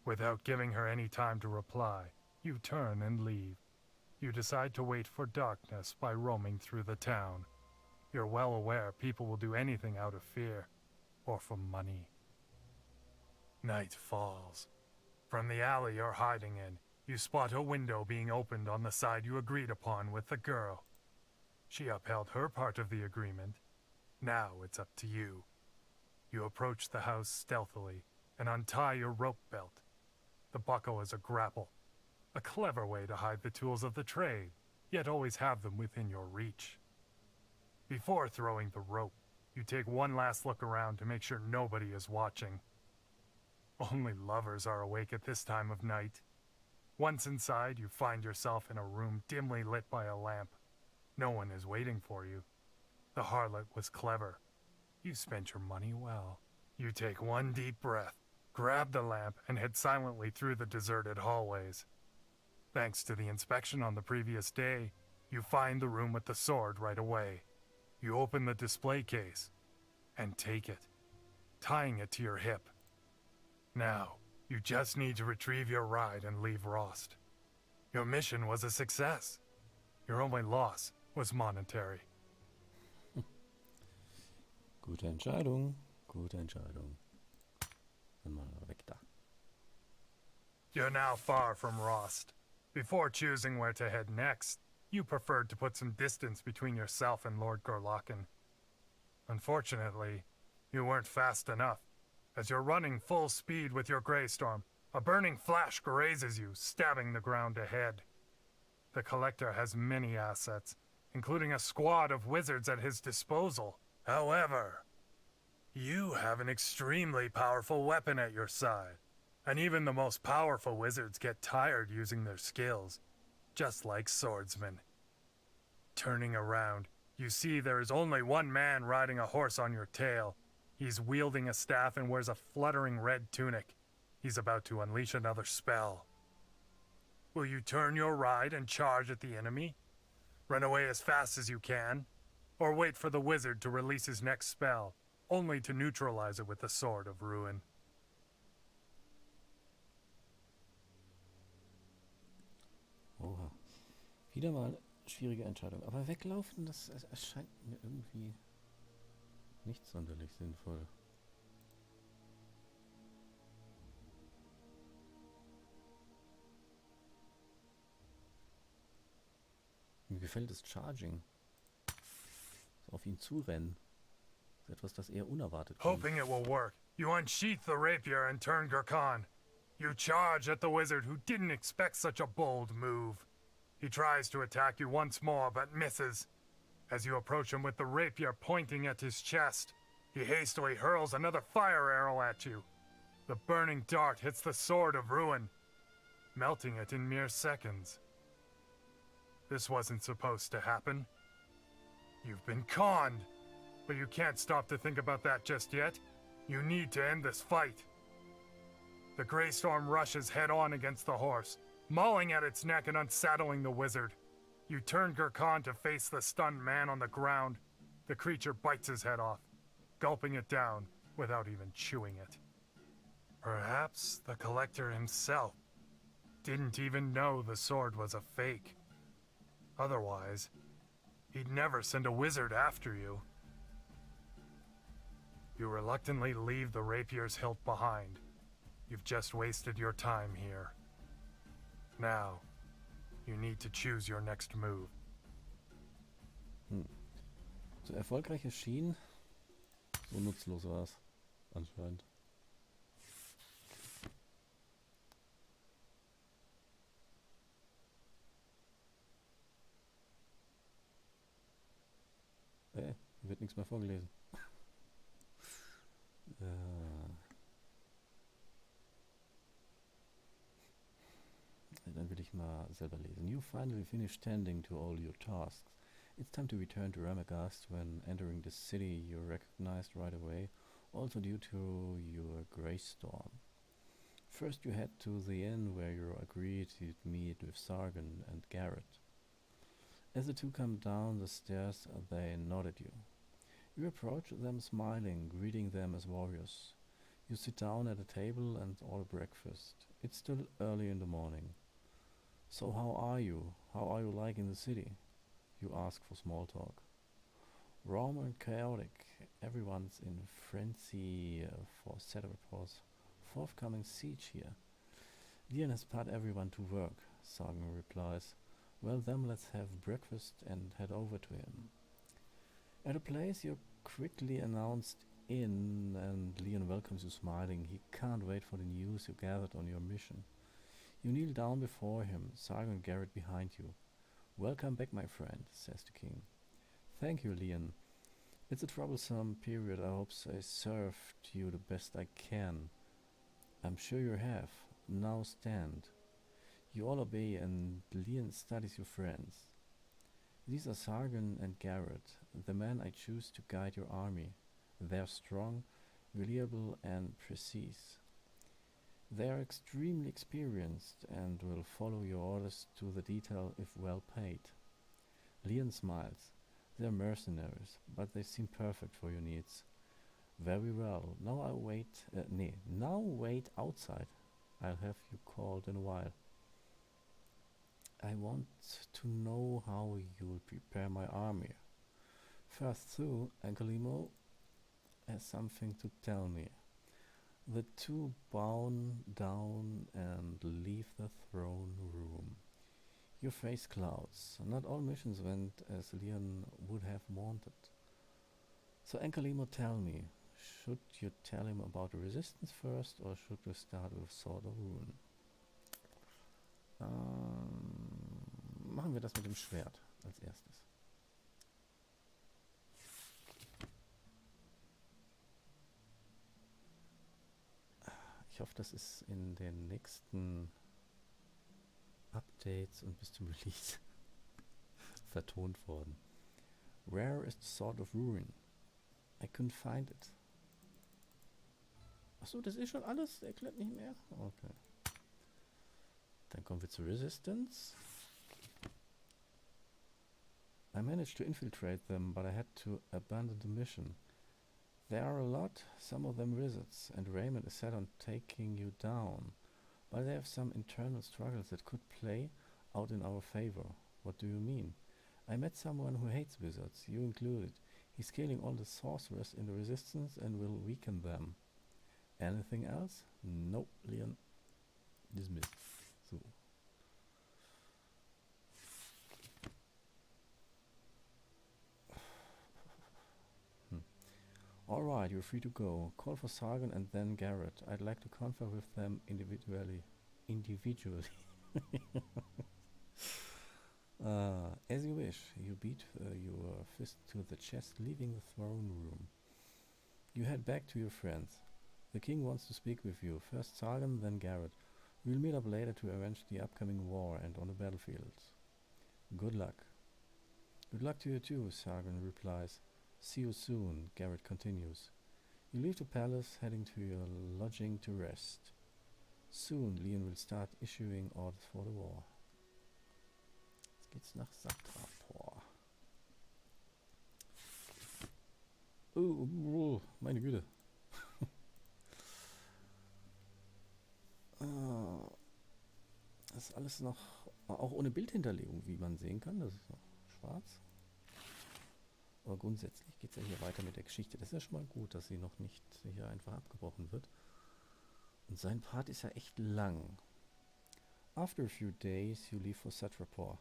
Speaker 2: Without giving her any time to reply, you turn and leave. You decide to wait for darkness by roaming through the town. You're well aware people will do anything out of fear, or for money. Night falls. From the alley you're hiding in, you spot a window being opened on the side you agreed upon with the girl. She upheld her part of the agreement. Now it's up to you. You approach the house stealthily and untie your rope belt. The buckle is a grapple, a clever way to hide the tools of the trade, yet always have them within your reach. Before throwing the rope, you take one last look around to make sure nobody is watching. Only lovers are awake at this time of night. Once inside, you find yourself in a room dimly lit by a lamp. No one is waiting for you. The harlot was clever. You spent your money well. You take one deep breath, grab the lamp, and head silently through the deserted hallways. Thanks to the inspection on the previous day, you find the room with the sword right away. You open the display case and take it, tying it to your hip. Now, you just need to retrieve your ride and leave Rost. Your mission was a success. Your only loss was monetary.
Speaker 1: Gute Entscheidung. Gute Entscheidung. Dann mal weg da.
Speaker 2: You're now far from Rost. Before choosing where to head next, you preferred to put some distance between yourself and Lord Gerlachen. Unfortunately, you weren't fast enough. As you're running full speed with your Greystorm, a burning flash grazes you, stabbing the ground ahead. The Collector has many assets, including a squad of wizards at his disposal. However, you have an extremely powerful weapon at your side, and even the most powerful wizards get tired using their skills, just like swordsmen. Turning around, you see there is only one man riding a horse on your tail. He's wielding a staff and wears a fluttering red tunic. He's about to unleash another spell. Will you turn your ride and charge at the enemy? Run away as fast as you can? Or wait for the wizard to release his next spell, only to neutralize it with the Sword of Ruin?
Speaker 1: Oha. Wieder mal schwierige Entscheidung. Aber weglaufen, das erscheint mir irgendwie nicht sonderlich sinnvoll. Mir gefällt das Charging. So auf ihn zurennen. Das ist etwas, das eher unerwartet kommt.
Speaker 2: Hoping it will work, you unsheath the rapier and turn Gurkhan. You charge at the wizard who didn't expect such a bold move. He tries to attack you once more, but misses. As you approach him with the rapier pointing at his chest, he hastily hurls another fire arrow at you. The burning dart hits the Sword of Ruin, melting it in mere seconds. This wasn't supposed to happen. You've been conned, but you can't stop to think about that just yet. You need to end this fight. The Grey Storm rushes head-on against the horse, mauling at its neck and unsaddling the wizard. You turn Gurkhan to face the stunned man on the ground. The creature bites his head off, gulping it down without even chewing it. Perhaps the collector himself didn't even know the sword was a fake. Otherwise, he'd never send a wizard after you. You reluctantly leave the rapier's hilt behind. You've just wasted your time here. Now, you need to choose your next move.
Speaker 1: So erfolgreich erschienen, so nutzlos war es anscheinend. Wird nichts mehr vorgelesen. Dann will ich mal selber lesen. You finally finished tending to all your tasks. It's time to return to Ramagast. When entering the city, you're recognized right away, also due to your Grey Storm. First you head to the inn where you agreed to meet with Sargon and Garrett. As the two come down the stairs, they nod at you. You approach them smiling, greeting them as warriors. You sit down at a table and order breakfast. It's still early in the morning. So how are you? How are you like in the city? You ask for small talk. Warm and chaotic. Everyone's in frenzy for Setterpor's forthcoming siege here. Leon has put everyone to work, Sargon replies. Well then, let's have breakfast and head over to him. At a place you're quickly announced in, and Leon welcomes you smiling. He can't wait for the news you gathered on your mission. You kneel down before him, Sargon and Garrett behind you. Welcome back, my friend, says the king. Thank you, Leon. It's a troublesome period. I hope I served you the best I can. I'm sure you have. Now stand. You all obey, and Leon studies your friends. These are Sargon and Garrett, the men I choose to guide your army. They're strong, reliable, and precise. They are extremely experienced and will follow your orders to the detail if well paid. Leon smiles. They're mercenaries, but they seem perfect for your needs. Very well. Now wait outside. I'll have you called in a while. I want to know how you'll prepare my army. First through, Ancalimo has something to tell me. The two bow down and leave the throne room. Your face clouds. Not all missions went as Leon would have wanted. So Ancalimo, tell me, should you tell him about the resistance first, or should we start with Sword of Ruin? Machen wir das mit dem Schwert als erstes. Ich hoffe, das ist in den nächsten Updates und bis zum Release vertont worden. Where is the Sword of Ruin? I couldn't find it. Achso, das ist schon alles? Erklärt nicht mehr? Okay. Dann kommen wir zur Resistance. I managed to infiltrate them, but I had to abandon the mission. There are a lot, some of them wizards, and Raymond is set on taking you down. But they have some internal struggles that could play out in our favor. What do you mean? I met someone who hates wizards, you included. He's killing all the sorcerers in the resistance and will weaken them. Anything else? Nope, Leon. Dismissed. So. Alright, you're free to go. Call for Sargon and then Garrett. I'd like to confer with them individually. As you wish. You beat your fist to the chest, leaving the throne room. You head back to your friends. The king wants to speak with you. First Sargon, then Garrett. We'll meet up later to arrange the upcoming war and on the battlefield. Good luck. Good luck to you too, Sargon replies. See you soon, Garrett continues. You leave the palace, heading to your lodging to rest. Soon, Leon will start issuing orders for the war. Jetzt geht's nach Satrapor. Oh, meine Güte. Das ist alles noch, auch ohne Bildhinterlegung, wie man sehen kann. Das ist noch schwarz. Aber grundsätzlich geht es ja hier weiter mit der Geschichte. Das ist ja schon mal gut, dass sie noch nicht hier einfach abgebrochen wird. Und sein Part ist ja echt lang. After a few days, you leave for Satrapor.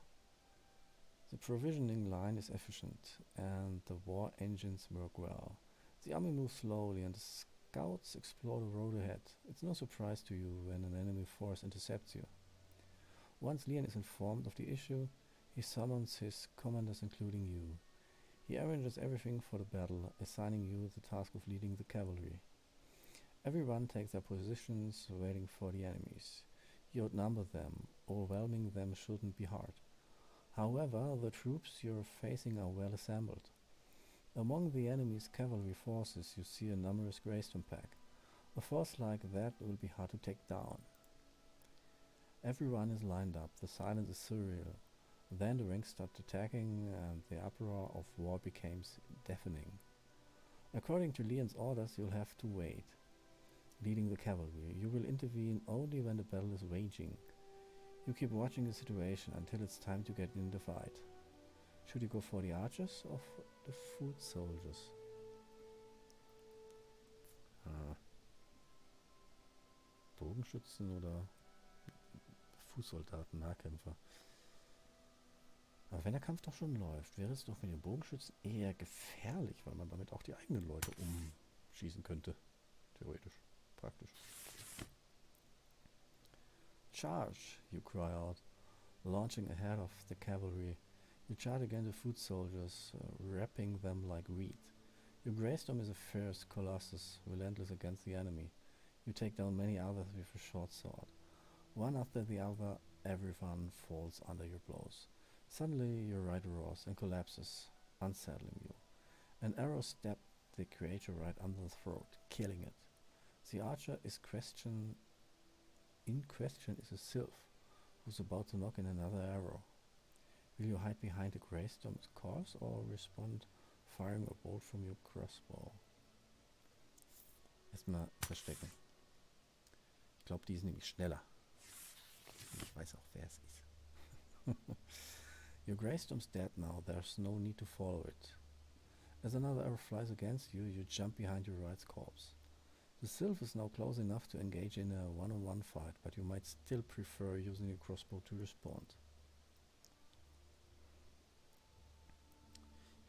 Speaker 1: The provisioning line is efficient, and the war engines work well. The army moves slowly, and the scouts explore the road ahead. It's no surprise to you when an enemy force intercepts you. Once Leon is informed of the issue, he summons his commanders, including you. He arranges everything for the battle, assigning you the task of leading the cavalry. Everyone takes their positions, waiting for the enemies. You outnumber them. Overwhelming them shouldn't be hard. However, the troops you're facing are well assembled. Among the enemy's cavalry forces, you see a numerous Greystone pack. A force like that will be hard to take down. Everyone is lined up. The silence is surreal. Then the ranks stopped attacking, and the uproar of war becomes deafening. According to Leon's orders, you'll have to wait. Leading the cavalry, you will intervene only when the battle is raging. You keep watching the situation until it's time to get in the fight. Should you go for the archers or for the foot soldiers? Bogenschützen oder Fußsoldaten, Nahkämpfer. Aber wenn der Kampf doch schon läuft, wäre es doch mit den Bogenschützen eher gefährlich, weil man damit auch die eigenen Leute umschießen könnte. Theoretisch. Praktisch. Charge, you cry out, launching ahead of the cavalry. You charge against the foot soldiers, wrapping them like wheat. Your Greystone is a fierce colossus, relentless against the enemy. You take down many others with a short sword. One after the other, everyone falls under your blows. Suddenly your rider roars and collapses, unsettling you. An arrow stabbed the creature right under the throat, killing it. The archer in question is a sylph, who's about to knock in another arrow. Will you hide behind the Greystone's corpse or respond firing a bolt from your crossbow? Erstmal verstecken. Ich glaube, die ist nämlich schneller. Ich weiß auch, wer es ist. Your Greystone's dead now, there's no need to follow it. As another arrow flies against you, you jump behind your ride's corpse. The sylph is now close enough to engage in a one-on-one fight, but you might still prefer using a crossbow to respond.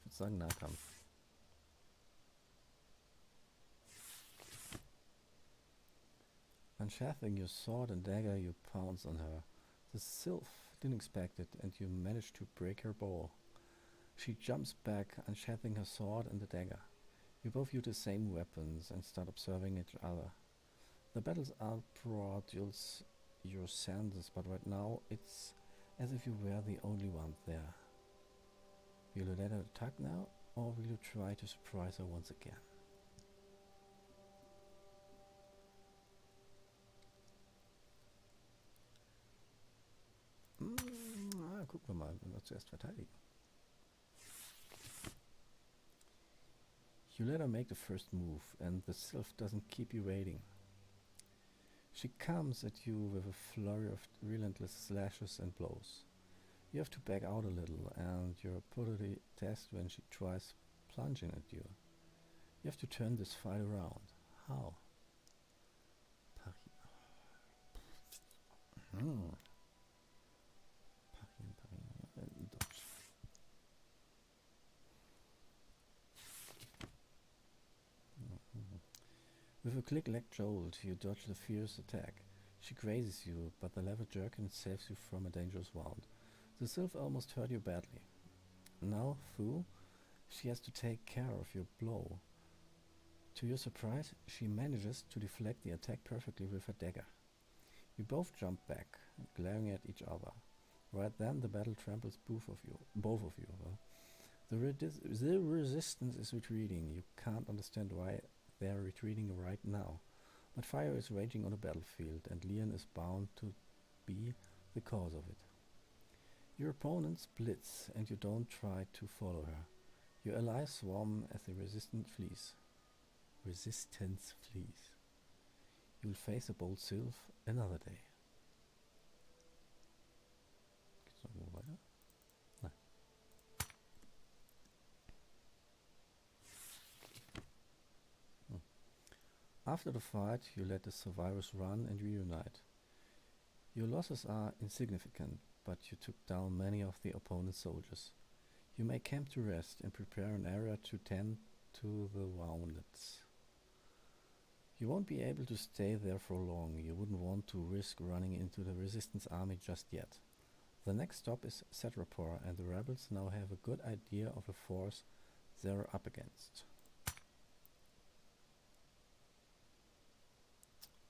Speaker 1: Ich würde sagen Nahkampf. Unsheathing your sword and dagger, you pounce on her. The sylph didn't expect it, and you manage to break her bow. She jumps back, unsheathing her sword and the dagger. You both use the same weapons and start observing each other. The battle's uproar dulls your senses, but right now it's as if you were the only one there. Will you let her attack now, or will you try to surprise her once again? Gucken wir mal, wenn wir zuerst verteidigen. You let her make the first move, and the sylph doesn't keep you waiting. She comes at you with a flurry of relentless slashes and blows. You have to back out a little, and you're put to the test when she tries plunging at you. You have to turn this fight around. How? Parieren, Dodge. With a click-leg jolt, you dodge the fierce attack. She grazes you, but the lever jerkin saves you from a dangerous wound. The sylph almost hurt you badly. Now, Fu, she has to take care of your blow. To your surprise, she manages to deflect the attack perfectly with her dagger. You both jump back, glaring at each other. Right then, the battle tramples both of you. The resistance is retreating. You can't understand why they're retreating right now. But fire is raging on the battlefield, and Leon is bound to be the cause of it. Your opponent splits, and you don't try to follow her. Your allies swarm as the resistance flees. You'll face a bold sylph another day. Geht's noch irgendwo weiter? Nein. After the fight, you let the survivors run and reunite. Your losses are insignificant, but you took down many of the opponent's soldiers. You may camp to rest and prepare an area to tend to the wounded. You won't be able to stay there for long. You wouldn't want to risk running into the resistance army just yet. The next stop is Setrapor, and the rebels now have a good idea of the force they're up against.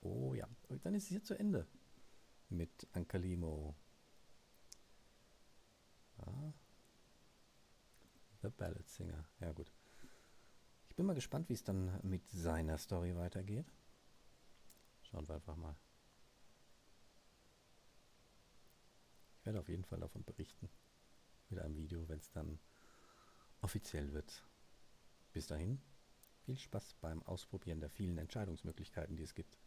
Speaker 1: Oh ja, und dann ist es hier zu Ende mit Ancalimo. The Ballad Singer. Ja gut. Ich bin mal gespannt, wie es dann mit seiner Story weitergeht. Schauen wir einfach mal. Ich werde auf jeden Fall davon berichten. Mit einem Video, wenn es dann offiziell wird. Bis dahin, viel Spaß beim Ausprobieren der vielen Entscheidungsmöglichkeiten, die es gibt.